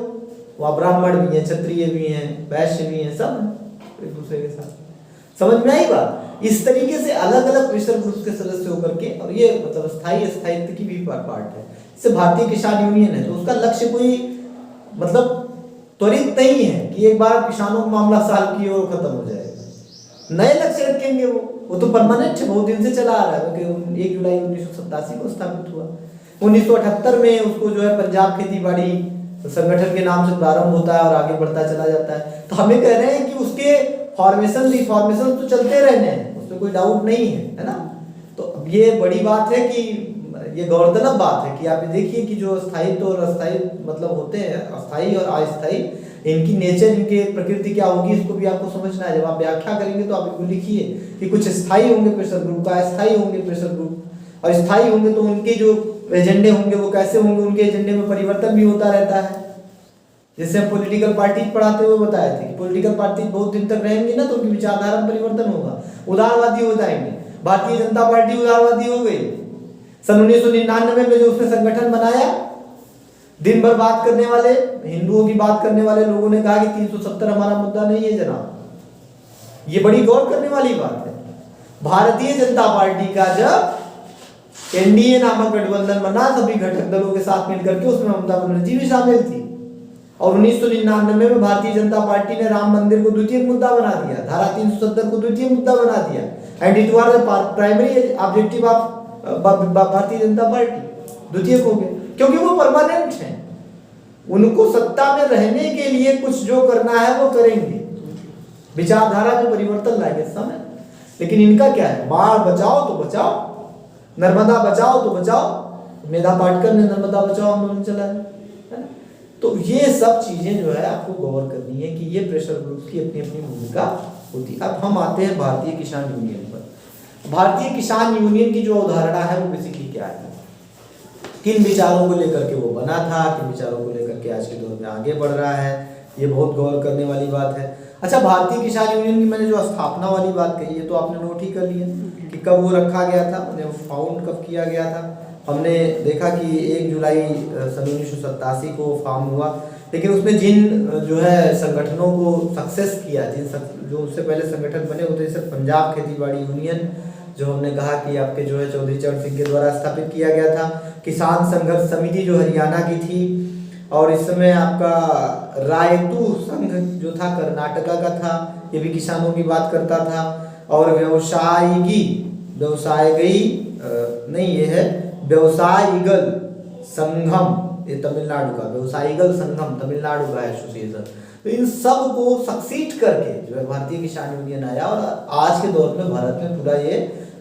वहां ब्राह्मण भी हैं, क्षत्रिय भी हैं, वैश्य भी हैं, सब एक दूसरे के साथ। समझ में आई बात? इस तरीके से अलग अलग प्रेशर ग्रुप के सदस्य होकर के, और ये मतलब स्थायी स्थायित्व की भी पार्ट है। जैसे भारतीय किसान यूनियन है तो उसका लक्ष्य कोई मतलब त्वरित नहीं है कि एक बार किसानों का मामला सॉल्व किए और खत्म हो जाएगा। नए लक्ष्य रखेंगे, वो तो परमानेंट है, बहुत दिन से चला आ रहा है, क्योंकि 1 जुलाई 1987 को स्थापित हुआ। 1978 में उसको जो है पंजाब खेती बाड़ी संगठन के नाम से प्रारंभ होता है और आगे बढ़ता चला जाता है। तो हमें कह रहे हैं कि उसके फॉर्मेशन रिफॉर्मेशन तो चलते रहने हैं, उसमें कोई डाउट नहीं है ना। तो अब ये बड़ी बात है कि ये गौरतलब बात है कि आप देखिए कि जो स्थायित्व और अस्थायी मतलब होते हैं, अस्थायी और अस्थायी, इनकी नेचर, इनकी प्रकृति क्या होगी, इसको भी आपको समझना है। जब आप व्याख्या करेंगे तो आप इनको लिखिए कि कुछ स्थायी होंगे प्रेशर ग्रुप का, अस्थायी होंगे प्रेशर ग्रुप, और स्थायी होंगे तो उनके जो एजेंडे होंगे वो कैसे होंगे, उनके एजेंडे में परिवर्तन भी होता रहता है। जैसे हम पॉलिटिकल पार्टी पढ़ाते हुए बताए थे कि पॉलिटिकल पार्टी बहुत दिन तक रहेंगी ना तो उनकी विचारधारा में परिवर्तन होगा, उदारवादी हो जाएंगे। भारतीय जनता पार्टी उदारवादी हो गई। सन 1999 में जो उसने संगठन बनाया, दिन भर बात करने वाले, हिंदुओं की बात करने वाले लोगों ने कहा कि 370 हमारा मुद्दा नहीं है जनाब। ये बड़ी गौर करने वाली बात है। भारतीय जनता पार्टी का जब एनडीए नामक गठबंधन बना, सभी घटक दलों के साथ मिलकर के, उसमें ममता बनर्जी भी शामिल थी, और 1999 में भारतीय जनता पार्टी ने राम मंदिर को द्वितीय मुद्दा बना दिया, धारा 370 को द्वितीय मुद्दा बना दिया, and it was the primary objective of Bharatiya Janata party, द्वितीय हो गए, क्योंकि वो परमानेंट हैं। उनको सत्ता में रहने के लिए कुछ जो करना है वो करेंगे, विचारधारा में परिवर्तन लाएंगे समय। लेकिन इनका क्या है? बाढ़ बचाओ तो बचाओ, नर्मदा बचाओ तो बचाओ। मेधा पाटकर ने नर्मदा बचाओ आंदोलन चलाया, है ना। तो ये सब चीजें जो है आपको गौर करनी है कि ये प्रेशर ग्रुप की अपनी अपनी भूमिका होती है। अब हम आते हैं भारतीय किसान यूनियन पर। भारतीय किसान यूनियन की जो अवधारणा है वो बेसिकली क्या है, किन विचारों को लेकर के वो बना था, किन विचारों को लेकर के आज के दौर में आगे बढ़ रहा है, ये बहुत गौर करने वाली बात है। अच्छा, भारतीय किसान यूनियन की मैंने जो स्थापना वाली बात कही है तो आपने नोट ही कर लिया कि कब वो रखा गया था, फाउंड कब किया गया था। हमने देखा कि 1 जुलाई सन 1987 को फार्म हुआ, लेकिन उसमें जिन जो है संगठनों को सक्सेस किया, जो उससे पहले संगठन बने होते, जैसे पंजाब खेती बाड़ी यूनियन जो हमने कहा कि आपके जो है चौधरी चरण सिंह के द्वारा स्थापित किया गया था, किसान संघर्ष समिति जो हरियाणा की थी, और इस समय आपका रायतू संघ जो था कर्नाटका का था, ये भी किसानों की बात करता था, और व्यवसायिगल संघम, ये तमिलनाडु का, व्यवसायिगल संघम तमिलनाडु का एसोसिएशन। तो इन सब को सक्सीड करके जो है भारतीय किसान यूनियन आया, और आज के दौर में भारत में पूरा ये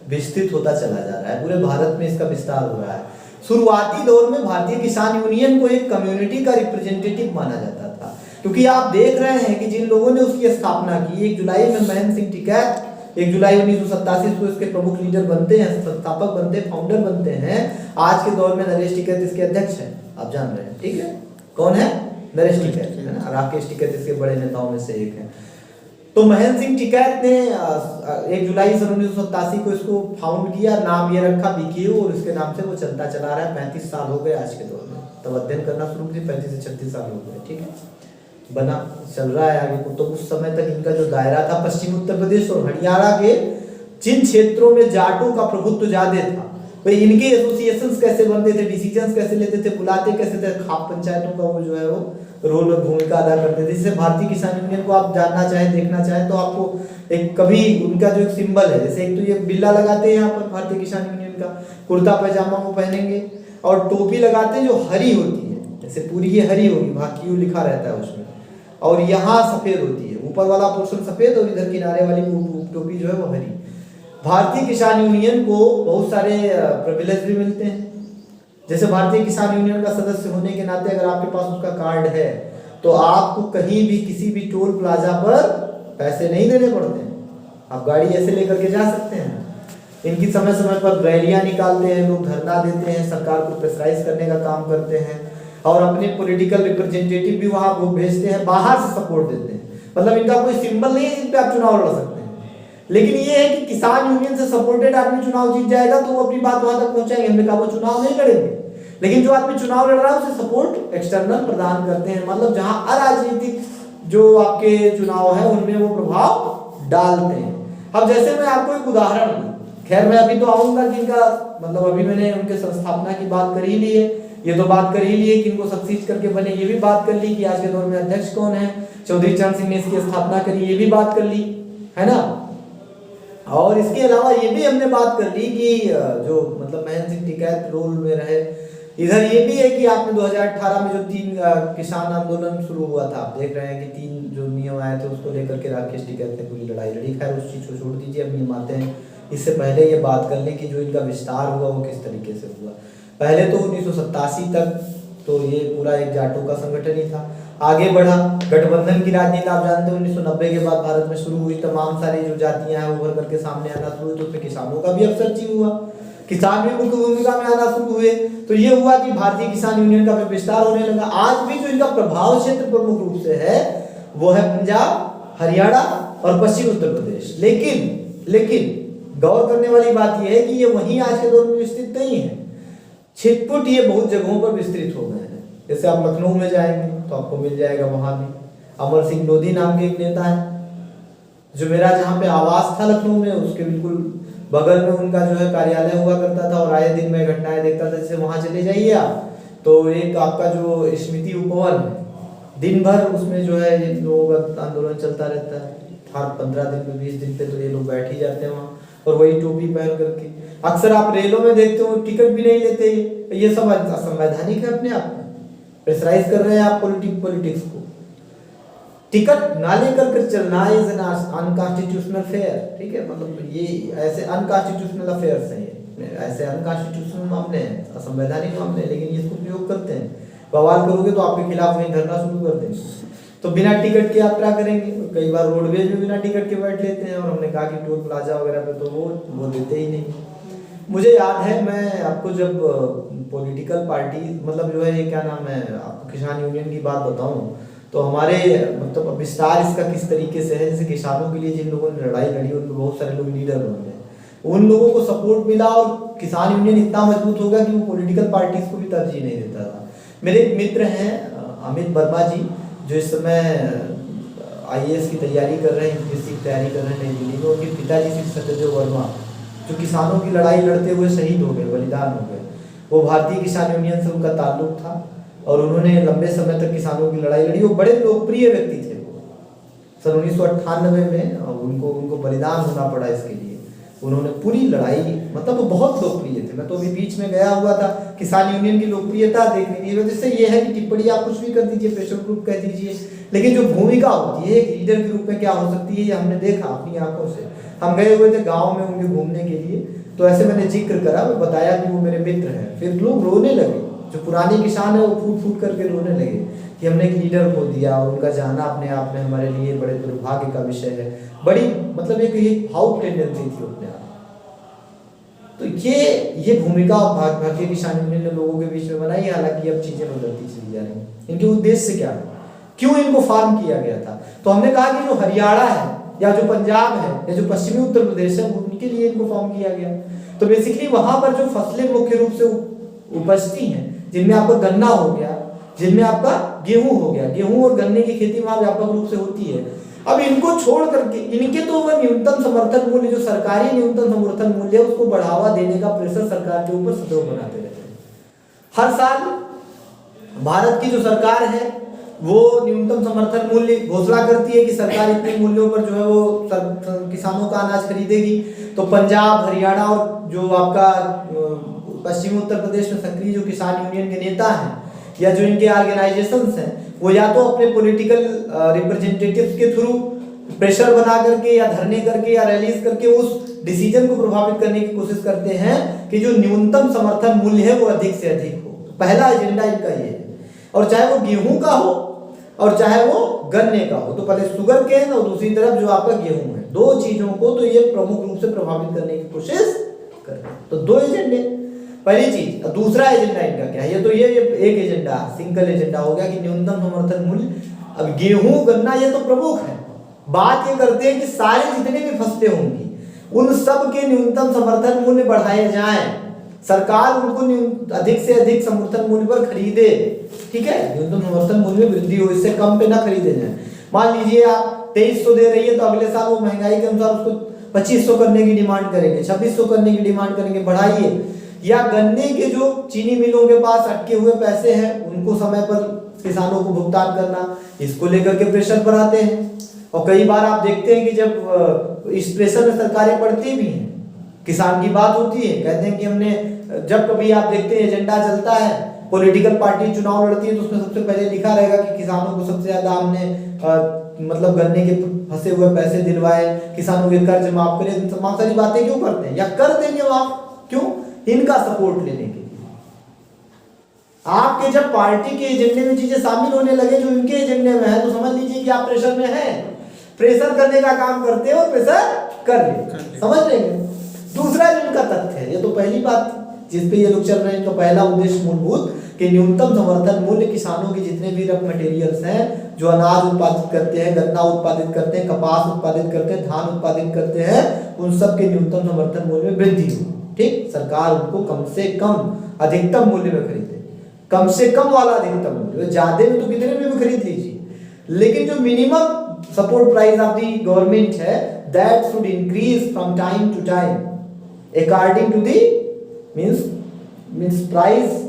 विस्तृत होता चला जा रहा है, पूरे भारत में इसका विस्तार हो रहा है। शुरुआती दौर में भारतीय किसान यूनियन को एक कम्युनिटी का रिप्रेजेंटेटिव माना जाता था, क्योंकि आप देख रहे हैं कि जिन लोगों ने उसकी स्थापना की, 1 जुलाई में महेंद्र सिंह टिकैत 1 जुलाई 1987 को इसके प्रमुख लीडर बनते हैं, संस्थापक बनते हैं, फाउंडर बनते हैं। आज के दौर में नरेश टिकैत इसके अध्यक्ष हैं, आप जान रहे हैं, ठीक है, कौन है? नरेश टिकैत, है ना। राकेश टिकैत इसके बड़े नेताओं में से एक हैं। तो महेंद्र सिंह टिकैत ने 1 जुलाई सन 1987 को इसको फाउंड किया, नाम ये रखा बीकेयू, और इसके नाम से वो चलता चला रहा है। 35 साल हो गए आज के दौर में, तब अध्ययन करना शुरू किया, 35 से 36 साल हो गए, ठीक है, बना चल रहा है आगे को। तो उस समय तक इनका जो दायरा था, पश्चिमी उत्तर प्रदेश और हरियाणा के जिन क्षेत्रों में जाटों का प्रभुत्व ज्यादा था, भाई इनके एसोसिएशंस कैसे बनते थे, डिसीजंस कैसे लेते थे, बुलाते कैसे थे, खाप पंचायतों का वो जो है वो रोल और भूमिका अदा करते थे। जैसे भारतीय किसान यूनियन को आप जानना चाहें, देखना चाहें तो आपको एक कभी उनका जो एक सिंबल है, जैसे एक तो ये बिल्ला लगाते हैं यहाँ पर भारतीय किसान यूनियन का, कुर्ता पैजामा वो पहनेंगे और टोपी लगाते हैं जो हरी होती है, जैसे पूरी ये हरी होगी, भाकियू लिखा रहता है उसमें, और यहाँ सफेद होती है, ऊपर वाला पोर्शन सफेद और इधर किनारे वाली टोपी जो है वो हरी। भारतीय किसान यूनियन को बहुत सारे प्रिविलेज भी मिलते हैं। जैसे भारतीय किसान यूनियन का सदस्य होने के नाते अगर आपके पास उसका कार्ड है तो आपको कहीं भी किसी भी टोल प्लाजा पर पैसे नहीं देने पड़ते हैं, आप गाड़ी ऐसे लेकर के जा सकते हैं। इनकी समय समय पर रैलियां निकालते हैं लोग, धरना देते हैं, सरकार को प्रेशराइज करने का काम करते हैं और अपने पॉलिटिकल रिप्रेजेंटेटिव भी वहां वो भेजते हैं, बाहर से सपोर्ट देते हैं। मतलब इनका कोई सिंबल नहीं है जिन पे आप चुनाव लड़ सकते हैं, लेकिन ये है कि किसान यूनियन से सपोर्टेड आदमी चुनाव जीत जाएगा तो वो अपनी बात वहां तक पहुंचाएंगे, हमने कहा वो चुनाव नहीं लड़ेंगे। लेकिन जो आदमी चुनाव लड़ रहा है उसे सपोर्ट एक्सटर्नल प्रदान करते हैं, मतलब जहां अराजनीतिक जो आपके चुनाव है उनमें वो प्रभाव डालते हैं। अब जैसे मैं आपको एक उदाहरण दूं, खैर मैं अभी तो आऊंगा कि इनका मतलब अभी मैंने उनके संस्थापना की बात कर ही ली है, ये तो बात कर ही ली है कि इनको सक्सीड करके बने, ये भी बात कर ली कि आज के दौर में अध्यक्ष कौन है, चौधरी चरण सिंह ने इसकी स्थापना करी, ये भी बात कर ली है ना। और इसके अलावा ये भी हमने बात कर ली कि जो मतलब महेंद्र सिंह टिकैत रोल में रहे। इधर ये भी है कि आपने 2018 में जो 3 किसान आंदोलन शुरू हुआ था, आप देख रहे हैं कि 3 जो नियम आए थे उसको लेकर के राकेश टिकैत ने पूरी लड़ाई लड़ी। खैर उस चीज को छोड़ दीजिए, अब नियम आते हैं, इससे पहले ये बात कर लें कि जो इनका विस्तार हुआ वो किस तरीके से हुआ। पहले तो 1987 तक तो ये पूरा एक जाटों का संगठन ही था, आगे बढ़ा, गठबंधन की राजनीति आप जानते हो 1990 के बाद भारत में शुरू हुई, तमाम सारी जो जातियां हैं उभर करके सामने आना शुरू हुई, तो उसमें किसानों का भी अपसर्चिंग हुआ, किसान भी मुख्य भूमिका में आना शुरू हुए। तो ये हुआ कि भारतीय किसान यूनियन का विस्तार होने लगा। आज भी जो इनका प्रभाव क्षेत्र प्रमुख रूप से है वो है पंजाब, हरियाणा और पश्चिम उत्तर प्रदेश। लेकिन गौर करने वाली बात यह है कि ये वहीं आज के दौर में विस्तृत नहीं है, छिटपुट ये बहुत जगहों पर विस्तृत हो गए हैं। जैसे आप लखनऊ में जाएंगे तो आपको मिल जाएगा, वहां भी अमर सिंह लोधी नाम के एक नेता है, जो मेरा जहाँ पे आवास था लखनऊ में उसके बिल्कुल बगल में उनका जो है कार्यालय हुआ करता था, और आए दिन मैं घटनाएं देखता था। जैसे वहां चले जाइए आप तो एक आपका जो स्मृति उपवन है, दिन भर उसमें जो है इन लोगों का आंदोलन चलता रहता है, हर 15 दिन पे 20 दिन पे तो ये लोग बैठ ही जाते हैं वहाँ, और वही टोपी पहन करके। अक्सर आप रेलों में देखते हो टिकट भी नहीं लेते, ये सब असंवैधानिक है अपने आप में, प्रेशराइज कर रहे हैं आप पॉलिटिक्स को। टिकट ना लेकर कर चलना इज एन अनकॉन्स्टिट्यूशनल फेयर, ठीक है, मतलब ये ऐसे अनकॉन्स्टिट्यूशनल अफेयर्स हैं, ये ऐसे अनकॉन्स्टिट्यूशनल मामले हैं, असंवैधानिक मामले हैं, लेकिन ये इसको प्रयोग करते हैं। बवाल करोगे तो आपके खिलाफ वहीं धरना शुरू कर देंगे। तो बिना टिकट के यात्रा करेंगे, कई बार रोडवेज में बिना टिकट के बैठ लेते हैं, और हमने कहा कि टोल प्लाजा वगैरह पे तो वो देते ही नहीं। मुझे याद है मैं आपको जब पॉलिटिकल पार्टी मतलब जो है ये क्या नाम है, आपको किसान यूनियन की बात बताऊं तो हमारे मतलब विस्तार इसका किस तरीके से है। जैसे किसानों के लिए जिन लोगों ने लड़ाई लड़ी उनमें बहुत सारे लोग लीडर बन गए, उन लोगों को सपोर्ट मिला और किसान यूनियन इतना मजबूत हो गया कि वो पॉलिटिकल पार्टीज को भी तरजीह नहीं देता था। मेरे एक मित्र हैं अमित वर्मा जी, जो इस समय IAS की तैयारी कर रहे हैं, UPSC की तैयारी कर रहे हैं नई दिल्ली में। उनके पिताजी श्री सत्यदेव वर्मा जो किसानों की लड़ाई लड़ते हुए शहीद हो गए, बलिदान हो गए, वो भारतीय किसान यूनियन से उनका ताल्लुक था और उन्होंने लंबे समय तक किसानों की लड़ाई लड़ी। वो बड़े लोकप्रिय व्यक्ति थे। वो सन 1998 में उनको बलिदान होना पड़ा इसके लिए। उन्होंने पूरी लड़ाई मतलब वो बहुत लोकप्रिय थे। मैं तो अभी बीच में गया हुआ था किसान यूनियन की लोकप्रियता देखने की वजह से। ये है कि टिप्पणी आप कुछ भी कर दीजिए, प्रेशर ग्रुप कह दीजिए, लेकिन जो भूमिका होती है एक लीडर के रूप में क्या हो सकती है, ये हमने देखा अपनी आंखों से। हम गए हुए थे गाँव में उनके घूमने के लिए, तो ऐसे मैंने जिक्र करा, मैं बताया कि वो मेरे मित्र हैं। फिर लोग रोने लगे, जो पुराने किसान है वो फूट फूट करके रोने लगे कि हमने एक लीडर खो दिया, और उनका जाना अपने आप में हमारे लिए बड़े दुर्भाग्य का विषय है। बड़ी मतलब एक भावुक टेंडेंसी थी अपने आप। तो ये भूमिका भारतीय किसान यूनियन ने लोगों के बीच में बनाई। हालांकि अब चीजें बदलती चली जा रही हैं। इनके उद्देश्य क्या है, क्यों इनको फॉर्म किया गया था? तो हमने कहा कि जो हरियाणा है या जो पंजाब है या जो पश्चिमी उत्तर प्रदेश है उनके लिए इनको फॉर्म किया गया। तो बेसिकली वहां पर जो फसलें मुख्य रूप से उपजती हैं, जिनमें आपका गन्ना हो गया, जिनमें आपका गेहूं हो गया, गेहूं और गन्ने की खेती वहां व्यापक रूप से होती है। अब इनको छोड़ करके इनके तो वह न्यूनतम समर्थन मूल्य, जो सरकारी न्यूनतम समर्थन मूल्य है, उसको बढ़ावा देने का प्रेशर सरकार के ऊपर सदैव बनाते रहते हैं। हर साल भारत की जो सरकार है वो न्यूनतम समर्थन मूल्य घोषणा करती है कि सरकार इतने मूल्यों पर जो है वो किसानों का अनाज खरीदेगी। तो पंजाब, हरियाणा और जो आपका पश्चिमी उत्तर प्रदेश में सक्रिय जो किसान यूनियन के नेता हैं या जो इनके ऑर्गेनाइजेशंस हैं, वो या तो अपने पॉलिटिकल रिप्रेजेंटेटिव्स के थ्रू प्रेशर बना करके या धरने करके या रैलीज करके उस डिसीजन को प्रभावित करने की कोशिश करते हैं कि जो न्यूनतम समर्थन मूल्य है वो अधिक से अधिक हो। तो पहला एजेंडा इनका ये है, और चाहे वो गेहूं का हो और चाहे वो गन्ने का हो। तो पहले शुगर केन और दूसरी तरफ जो आपका गेहूं है, दो चीजों को तो ये प्रमुख रूप से प्रभावित करने की कोशिश कर रहे हैं। तो दो एजेंडे, पहली चीज। दूसरा एजेंडा इनका क्या है? ये तो ये एक एजेंडा, सिंगल एजेंडा हो गया कि न्यूनतम समर्थन मूल्य। अब गेहूं, गन्ना ये तो प्रमुख है। बात ये करते हैं कि सारे जितने भी फसलें होंगी उन सब के न्यूनतम समर्थन मूल्य बढ़ाए जाएं, सरकार उनको अधिक से अधिक समर्थन मूल्य पर खरीदे। ठीक है, न्यूनतम समर्थन मूल्य में वृद्धि हो, इससे कम पे ना खरीदे जाए। मान लीजिए आप 2300 दे रही है तो अगले साल वो महंगाई के अनुसार उसको 2500 करने की डिमांड करेंगे, 2600 करने की डिमांड करेंगे, बढ़ाइए। या गन्ने के जो चीनी मिलों के पास अटके हुए पैसे हैं उनको समय पर किसानों को भुगतान करना, इसको लेकर के प्रेशर बनाते हैं। और कई बार आप देखते हैं कि जब इस प्रेशर में सरकारें पड़ती भी हैं, किसान की बात होती है, कहते हैं कि हमने, जब कभी आप देखते हैं एजेंडा चलता है, पॉलिटिकल पार्टी चुनाव लड़ती है तो उसमें सबसे पहले लिखा रहेगा कि किसानों को सबसे ज्यादा हमने मतलब गन्ने के फंसे हुए पैसे दिलवाए, किसानों के कर्ज माफ करें। तमाम सारी बातें क्यों करते हैं या कर देंगे माफ, क्यों? इनका सपोर्ट लेने के लिए। आपके जब पार्टी के एजेंडे में चीजें शामिल होने लगे जो इनके एजेंडे में है, तो समझ लीजिए कि आप प्रेशर में हैं, प्रेशर करने का काम करते हो और प्रेशर कर ले। समझ रहे हैं? दूसरा जो इनका तथ्य है, ये तो पहली बात जिस पे ये लोग चल रहे हैं, तो पहला उद्देश्य मूलभूत कि न्यूनतम समर्थन मूल्य किसानों के जितने भी रॉ मटेरियल्स हैं, जो अनाज उत्पादित करते हैं, गन्ना उत्पादित करते हैं, कपास उत्पादित करते हैं, धान उत्पादित करते हैं, उन सब के न्यूनतम समर्थन मूल्य में वृद्धि हो। ठीक, सरकार उनको कम से कम अधिकतम मूल्य में खरीदे, कम से कम वाला अधिकतम मूल्य, ज्यादा में तो कितने में भी खरीद लीजिए, लेकिन जो minimum support price of the government है, that should increase from time to time according to the means price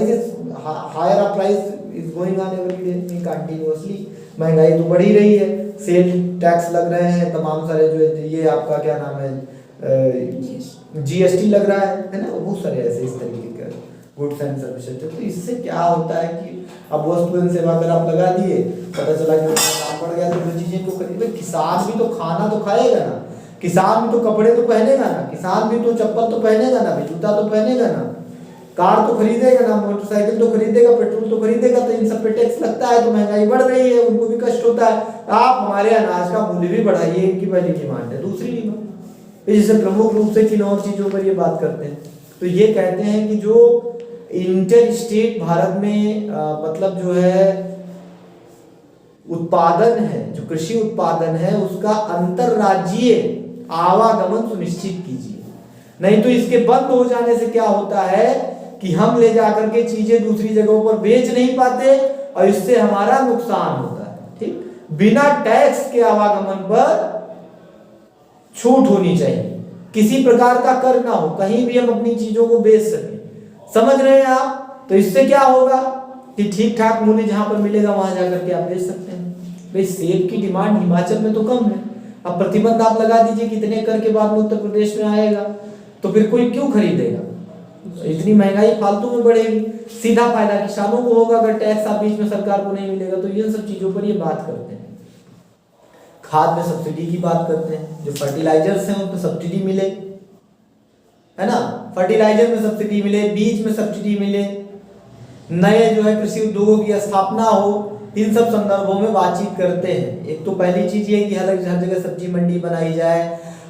is higher, a price is going on every day continuously. महंगाई तो बढ़ ही रही है, सेल टैक्स लग रहे हैं, तमाम सारे जो ये आपका क्या नाम है, जीएसटी लग रहा है ना, बहुत सारे ऐसे इस तरीके के गुड्स एंड सर्विसेज। तो इससे क्या होता है कि अब वस्तु एवं सेवा कर आप लगा दिए, पता चला कि दाम बढ़ गया, तो वो चीजें को खरीदे। किसान भी तो खाना तो खाएगा ना, किसान भी तो कपड़े तो पहनेगा ना, किसान भी तो चप्पल तो पहनेगा ना, जूता तो पहनेगा ना, कार तो खरीदेगा ना, मोटरसाइकिल तो खरीदेगा, पेट्रोल तो खरीदेगा। तो इन सब पे टैक्स लगता है, तो महंगाई बढ़ रही है, उनको भी कष्ट होता है। आप हमारे अनाज का मूल्य भी बढ़ाइए, इनकी पहली डिमांड है। दूसरी डिमांड जिससे प्रमुख रूप से किन और चीजों पर ये बात करते हैं, तो ये कहते हैं कि जो इंटर स्टेट भारत में मतलब जो है उत्पादन है, जो कृषि उत्पादन है, उसका अंतरराज्यीय आवागमन सुनिश्चित कीजिए। नहीं तो इसके बंद हो जाने से क्या होता है कि हम ले जाकर के चीजें दूसरी जगहों पर बेच नहीं पाते और इससे हमारा नुकसान होता है। ठीक, बिना टैक्स के आवागमन पर छूट होनी चाहिए, किसी प्रकार का कर ना हो, कहीं भी हम अपनी चीजों को बेच सकें। समझ रहे हैं आप? तो इससे क्या होगा कि ठीक ठाक मूल्य जहां पर मिलेगा वहां जाकर के आप बेच सकते हैं। भाई सेब की डिमांड हिमाचल में तो कम है, अब प्रतिबंध आप लगा दीजिए कितने कर के बाद में उत्तर प्रदेश में आएगा, तो फिर कोई क्यों खरीदेगा? इतनी महंगाई फालतू में बढ़ेगी। सीधा फायदा किसानों को होगा अगर टैक्स आप बीच में सरकार को नहीं मिलेगा। तो ये सब चीजों पर ये बात करते हैं। खाद में सब्सिडी की बात करते हैं, जो फर्टिलाइजर्स हैं उन पर सब्सिडी मिले, है ना, फर्टिलाइजर में सब्सिडी मिले, बीज में सब्सिडी मिले, नए जो है कृषि उद्योगों की स्थापना हो, इन सब संदर्भों में बातचीत करते हैं। एक तो पहली चीज ये कि हर जगह सब्जी मंडी बनाई जाए,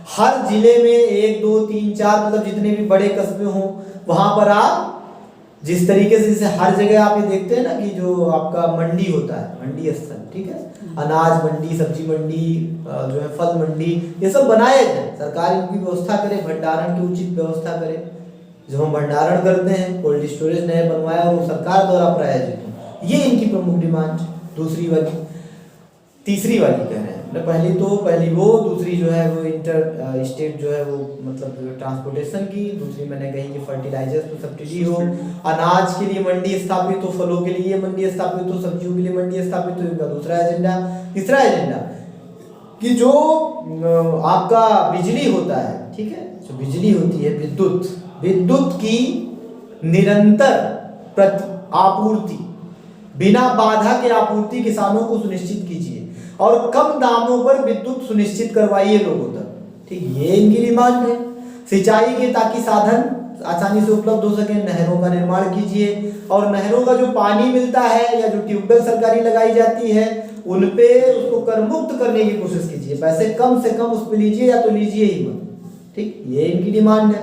हर जिले में 1 2 3 4 मतलब जितने भी बड़े कस्बे हों वहां पर आप जिस तरीके से, जैसे हर जगह आप ये देखते हैं ना कि जो आपका मंडी होता है, मंडी स्थल, ठीक है, अनाज मंडी, सब्जी मंडी, जो है फल मंडी, ये सब बनाए जाए, सरकार इनकी व्यवस्था करे, भंडारण की उचित व्यवस्था करे। जब हम भंडारण करते हैं, कोल्ड स्टोरेज नए बनवाया और सरकार द्वारा प्रायोजित हो, ये इनकी प्रमुख डिमांड। दूसरी वाली तीसरी वाली कह रहे हैं पहली वो, दूसरी जो है वो इंटर स्टेट जो है वो मतलब ट्रांसपोर्टेशन की, दूसरी मैंने कही कि फर्टिलाइजर्स पे सब्सिडी हो, अनाज के लिए मंडी स्थापित हो, फलों के लिए मंडी स्थापित हो, सब्जियों के लिए मंडी स्थापित हो, इनका दूसरा एजेंडा। तीसरा एजेंडा कि जो आपका बिजली होता है, ठीक है, जो बिजली होती है विद्युत की निरंतर आपूर्ति, बिना बाधा के आपूर्ति किसानों को सुनिश्चित कीजिए और कम दामों पर विद्युत सुनिश्चित करवाइए लोगों तक, ठीक, ये इनकी डिमांड है। सिंचाई के ताकि साधन आसानी से उपलब्ध हो सके, नहरों का निर्माण कीजिए और नहरों का जो पानी मिलता है या जो ट्यूबवेल सरकारी लगाई जाती है उन पे उसको कर मुक्त करने की कोशिश कीजिए, पैसे कम से कम उस पे लीजिए या तो लीजिए ही मत, ठीक, ये इनकी डिमांड है।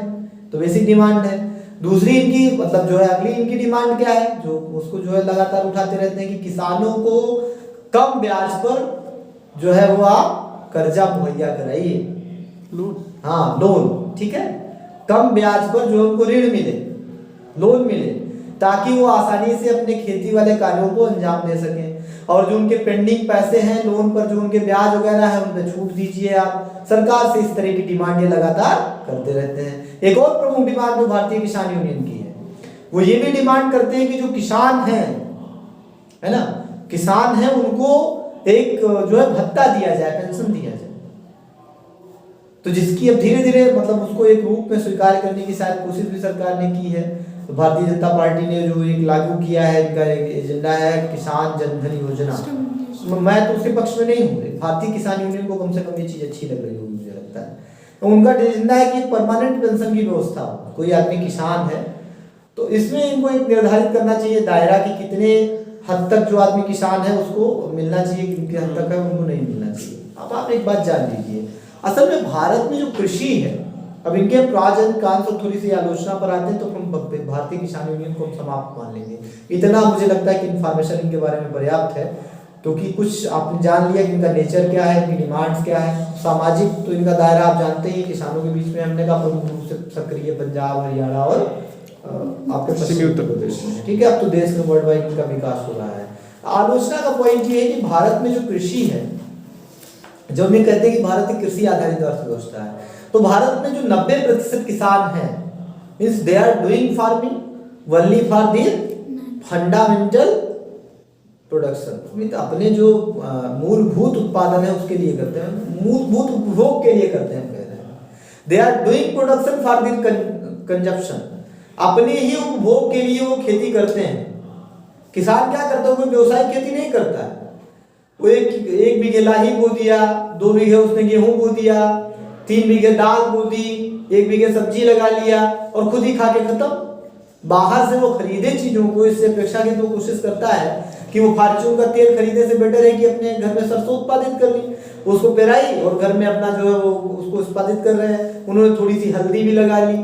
तो बेसिक डिमांड है। दूसरी इनकी मतलब जो है अगली इनकी डिमांड क्या है, जो उसको जो है लगातार उठाते रहते हैं कि किसानों को कम ब्याज पर जो है वो आप कर्जा मुहैया कराइए, लोन, हाँ लोन, ठीक है, कम ब्याज पर जो उनको ऋण मिले, लोन मिले, ताकि वो आसानी से अपने खेती वाले कार्यों को अंजाम दे सकें। और जो उनके पेंडिंग पैसे हैं लोन पर, जो उनके ब्याज वगैरह है उन पर छूट दीजिए आप। सरकार से इस तरह की डिमांड ये लगातार करते रहते हैं। एक और प्रमुख डिमांड जो भारतीय किसान यूनियन की है वो ये भी डिमांड करते हैं कि जो किसान हैं, है ना, किसान हैं उनको एक जो है भत्ता दिया जाए, पेंशन दिया जाए, तो जिसकी अब धीरे धीरे मतलब उसको एक रूप में स्वीकार करने की शायद कोशिश भी सरकार ने की है। तो भारतीय जनता पार्टी ने जो एक लागू किया है, इनका एक एजेंडा है किसान जनधन योजना। मैं तो उसके पक्ष में नहीं हूँ, भारतीय किसान यूनियन को कम से कम ये चीज अच्छी लग रही होगी मुझे लगता है। तो उनका एजेंडा है कि परमानेंट पेंशन की व्यवस्था हो। कोई आदमी किसान है तो इसमें इनको एक निर्धारित करना चाहिए दायरा कि कितने हद तक जो आदमी किसान है उसको मिलना चाहिए, कितने हद तक है उनको नहीं मिलना चाहिए। अब आप एक बात जान लीजिए, असल में भारत में जो कृषि है, अब इनके प्राजन कान से थोड़ी सी आलोचना पर आते हैं तो हम भारतीय किसान यूनियन को हम समाप्त मान लेंगे। इतना मुझे लगता है कि इन्फॉर्मेशन इनके बारे में पर्याप्त है, क्योंकि कुछ आपने जान लिया कि इनका नेचर क्या है, इनकी डिमांड्स क्या है। सामाजिक तो इनका दायरा आप जानते ही, किसानों के बीच में हमने कहा प्रमुख रूप से सक्रिय पंजाब, हरियाणा और आपके पश्चिमी उत्तर प्रदेश में, ठीक है। अब तो देश में वर्ल्ड वाइड इनका विकास हो रहा है। आलोचना का पॉइंट ये है कि भारत में जो कृषि है, जो हम ये कहते हैं कि भारत एक कृषि आधारित अर्थव्यवस्था है, तो भारत में जो 90% किसान हैं means they are doing farming only for their fundamental production, अपने जो मूलभूत उत्पादन है उसके लिए करते हैं, मूलभूत उपभोग के लिए करते हैं, कह रहे हैं। They are doing production for their consumption, अपने ही उपभोग के लिए वो खेती करते हैं। किसान क्या करता है, कोई व्यवसायिक खेती नहीं करता है। वो एक बीघे लाही बो दिया, 2 बीघे उसने गेहूं बो दिया, 3 बीघे दाल बो दी, 1 बीघे सब्जी लगा लिया और खुद ही खा के खत्म। बाहर से वो खरीदे चीजों को, इससे अपेक्षा की तो कोशिश करता है कि वो फॉर्च्यून का तेल खरीदने से बेटर है कि अपने घर में सरसों उत्पादित कर ली, उसको पेराई और घर में अपना जो है वो उसको उत्पादित कर रहे हैं। उन्होंने थोड़ी सी हल्दी भी लगा ली,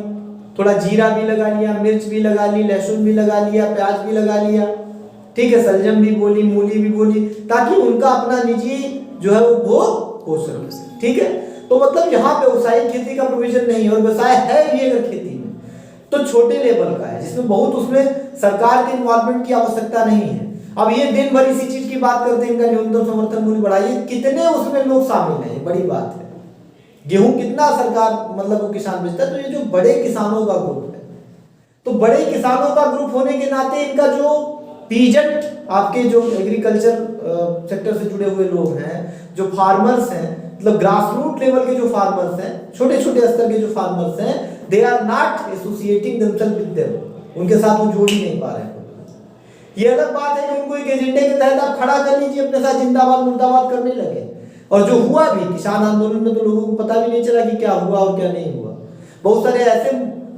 थोड़ा जीरा भी लगा लिया, मिर्च भी लगा ली, लहसुन भी लगा लिया, प्याज भी लगा लिया, ठीक है, सलजम भी बोली, मूली भी बोली, ताकि उनका अपना निजी जो है वो भोग हो सके, ठीक है। तो मतलब यहाँ व्यवसायिक खेती का प्रोविजन नहीं, और व्यवसाय है भी अगर खेती में तो छोटे लेवल का है, जिसमें बहुत उसमें सरकार के इन्वॉल्वमेंट की आवश्यकता नहीं है। अब ये दिन भर इसी चीज की बात करते हैं, इनका न्यूनतम समर्थन मूल्य बढ़ाइए, कितने उसमें लोग शामिल हैं, बड़ी बात है। गेहूं कितना सरकार मतलब वो किसान बेचता है, तो ये जो बड़े किसानों का ग्रुप है, तो बड़े किसानों का ग्रुप होने के नाते इनका जो पीजेंट आपके जो एग्रीकल्चर सेक्टर से जुड़े हुए लोग हैं, जो फार्मर्स हैं, मतलब ग्रास रूट लेवल के जो फार्मर्स हैं, छोटे छोटे स्तर के जो फार्मर्स हैं, they are not associating themselves with them, उनके साथ वो जोड़ ही नहीं पा रहे हैं। ये अलग बात है कि उनको एक एजेंडे के तहत आप खड़ा कर लीजिए, अपने साथ जिंदाबाद मुर्दाबाद करने लगे। और जो हुआ भी किसान आंदोलन में, तो लोगों को पता भी नहीं चला कि क्या हुआ और क्या नहीं हुआ। बहुत सारे ऐसे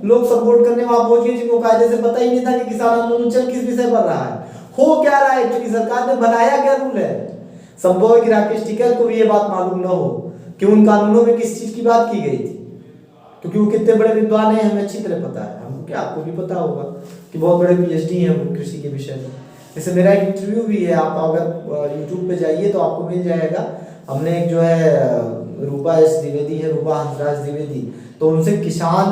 लोग सपोर्ट करने वहां पहुंच गए जिनको कायदे से पता ही नहीं था कि किसान आंदोलन चल किस विषय पर रहा है, हो क्या रहा है, एक्चुअली सरकार ने बनाया क्या रूल है। संभव है कि राकेश टिकैत को भी ये बात मालूम न हो कि उन कानूनों में किस चीज की बात की गई थी, क्योंकि वो कितने बड़े विद्वान हैं हमें अच्छी तरह पता है। हमको क्या, आपको भी पता होगा कि बहुत बड़े पीएचडी हैं वो कृषि के विषय में। जैसे मेरा एक इंटरव्यू भी है, आप अगर यूट्यूब पे जाइए तो आपको मिल जाएगा। हमने एक जो है रूपा एस द्विवेदी है, रूपा हंसराज द्विवेदी, तो उनसे किसान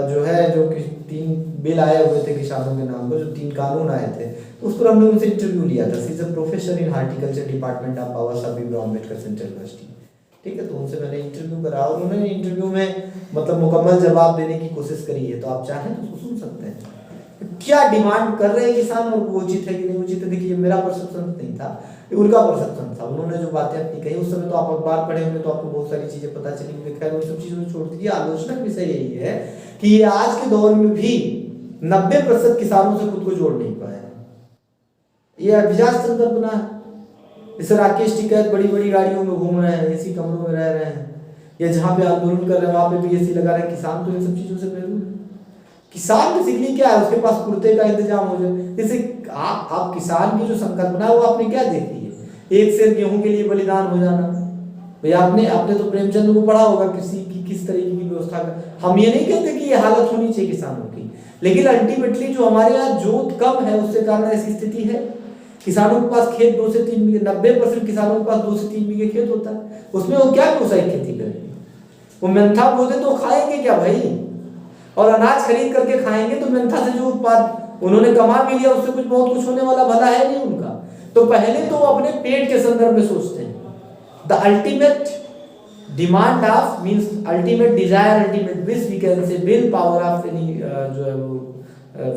जो है जो 3 बिल आए हुए थे किसानों के नाम पर, जो 3 कानून आए थे, तो उस पर हमने उनसे इंटरव्यू लिया था। She is a professor in horticulture department of Baba Sahab Bhimrao Ambedkar central university, ठीक है। तो उनसे मैंने इंटरव्यू करा और उन्होंने इंटरव्यू में मतलब मुकम्मल जवाब देने की कोशिश करी है, तो आप चाहें तो उसको सुन सकते हैं। क्या डिमांड कर रहे हैं किसान और वो उचित है कि नहीं उचित है, देखिए मेरा परसेप्शन नहीं था, उनका परसेप्शन था। उन्होंने जो बातें अपनी कही उस समय तो आप अखबार पढ़े होंगे तो आपको बहुत सारी चीजें पता चली। खैर उन सब चीजों को छोड़ दीजिए, आलोचना विषय यही है कि ये आज के दौर में भी 90% किसानों से खुद को जोड़ नहीं पाए। ये अभिजात संदर्भ बना है। जैसे राकेश टिकैत बड़ी बड़ी गाड़ियों में घूम रहे हैं, एसी कमरों में रह रहे हैं, या जहाँ पे आंदोलन कर रहे हैं वहां पे भी एसी लगा रहे हैं। किसान तो इन सब चीजों से महरूम है। किसान बेसिकली क्या है, उसके पास कुर्ते का इंतजाम हो जाए। जैसे आप किसान की जो संकल्पना है वो आपने क्या देखी है, एक सेर गेहूं के लिए बलिदान हो जाना। भैया आपने तो प्रेमचंद को पढ़ा होगा किसी की किस तरीके की व्यवस्था कर। हम ये नहीं कहते कि ये हालत होनी चाहिए किसानों की, लेकिन अल्टीमेटली जो हमारे यहाँ जोत कम है उसके कारण ऐसी स्थिति है। किसानों के पास खेत 2 से 3 बीघे, 90% किसानों के पास 2 से 3 बीघे खेत होता है। उसमें वो क्या व्यावसायिक खेती करेंगे? वो मेंथा बोते तो खाएंगे क्या भाई? और अनाज खरीद करके खाएंगे तो मेंथा से जो उत्पाद उन्होंने कमा भी लिया उससे कुछ बहुत कुछ होने वाला भला है नहीं उनका। तो पहले तो वो अपने पेट के संदर्भ में सोचते हैं। The ultimate demand of means ultimate desire, ultimate wish we can say will power of any जो है वो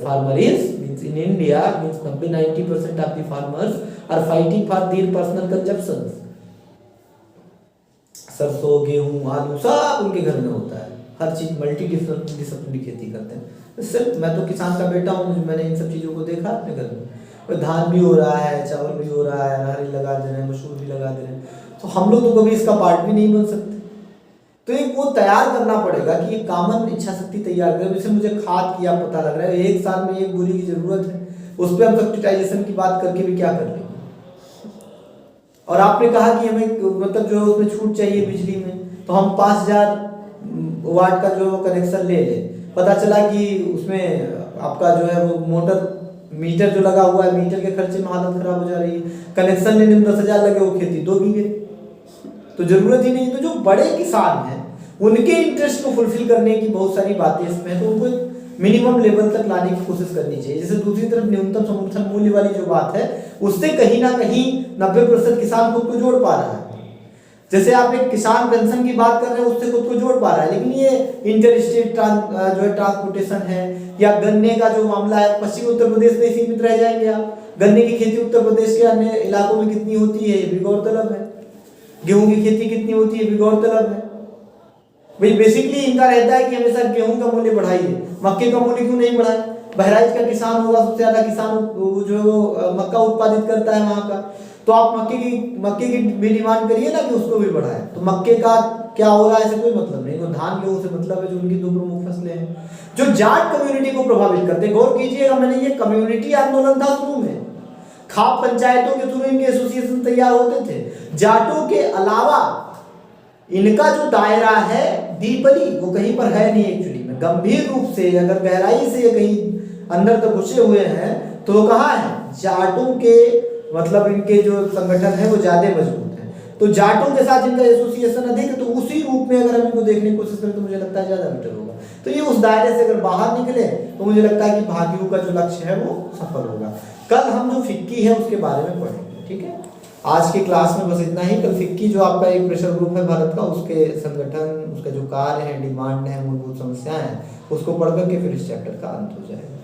farmer is means in India means 90% of the farmers are fighting for their personal consumptions. सरसों, गेहूं, आलू सब उनके घर में होता है। हर चीज मल्टी डिसिप्लिनरी खेती करते हैं। सिर्फ मैं तो किसान का बेटा हूँ, मैंने इन सब चीज़ों को देखा अपने घर में। धान भी हो रहा है, चावल भी हो रहा है, अरहर लगा दे रहे हैं, मसूर भी लगा दे रहे हैं। तो हम लोग तो कभी इसका पार्ट भी नहीं बन सकते। तो एक वो तैयार करना पड़ेगा कि एक कॉमन इच्छा शक्ति तैयार करें। जैसे मुझे खाद की आप पता लग रहा है 1 साल में 1 बोरी की जरूरत है, उस पर हम सब्सिडाइजेशन की बात करके भी क्या कर लेंगे। और आपने कहा कि हमें मतलब जो उसमें छूट चाहिए बिजली में, तो हम 5000 वाट का जो कनेक्शन ले ले। पता चला कि उसमें आपका जो है वो मोटर मीटर जो लगा हुआ है, मीटर के खर्चे में हालत खराब हो जा रही है। कनेक्शन लेने में 10,000 लगे, वो खेती 2 बीघे, तो जरूरत ही नहीं। तो जो बड़े किसान हैं उनके इंटरेस्ट को फुलफिल करने की बहुत सारी बातें इसमें, तो उनको मिनिमम लेवल तक लाने की कोशिश करनी चाहिए। जैसे दूसरी तरफ न्यूनतम समर्थन मूल्य वाली जो बात है, उससे कहीं ना कहीं 90% किसान खुद को जोड़ पा रहा है। जैसे आप एक किसान पेंशन की बात कर रहे हैं, उससे खुद को जोड़ पा रहा है। लेकिन ये इंटर स्टेट जो है ट्रांसपोर्टेशन है, या गन्ने का जो मामला है, पश्चिमी उत्तर प्रदेश में सीमित रह जाएंगे आप। गन्ने की खेती उत्तर प्रदेश के अन्य इलाकों में कितनी होती है ये भी गौरतलब है। गेहूं की खेती कितनी होती है भी गौरतलब है। भाई बेसिकली इनका रहता है कि हमेशा गेहूं का मूल्य बढ़ाइए, मक्के का मूल्य क्यों नहीं बढ़ाए? बहराइच का किसान होगा सबसे ज्यादा किसान जो वो मक्का उत्पादित करता है वहां का, तो आप मक्के की भी डिमांड करिए ना कि उसको भी बढ़ाए। तो मक्के का क्या हो रहा है ऐसे कोई मतलब नहीं। तो धान गेहूं से मतलब है, जो उनकी 2 प्रमुख फसलें हैं जो जाट कम्युनिटी को प्रभावित करते हैं। गौर कीजिएगा, मैंने ये कम्युनिटी आंदोलन था शुरू में, खाप पंचायतों के थ्रू इनके एसोसिएशन तैयार होते थे। जाटों के अलावा इनका जो दायरा है डीपली वो कहीं पर है नहीं एक्चुअली में। गंभीर रूप से अगर गहराई से कहीं अंदर तक घुसे हुए हैं तो वो कहाँ है? जाटों के मतलब इनके जो संगठन है वो ज्यादा मजबूत है। तो जाटों के साथ इनका एसोसिएशन अधिक है, तो उसी रूप में अगर हम इनको देखने की कोशिश करें तो मुझे लगता है ज्यादा बेटर होगा। तो ये उस दायरे से अगर बाहर निकले तो मुझे लगता है कि भाग्यों का जो लक्ष्य है वो सफल होगा। कल हम जो फिक्की है उसके बारे में पढ़ेंगे, ठीक है। आज की क्लास में बस इतना ही। कल फिक्की जो आपका एक प्रेशर ग्रुप है भारत का, उसके संगठन, उसका जो कार्य है, डिमांड है, मूलभूत समस्याएं हैं, उसको पढ़ करके फिर इस चैप्टर का अंत हो जाएगा।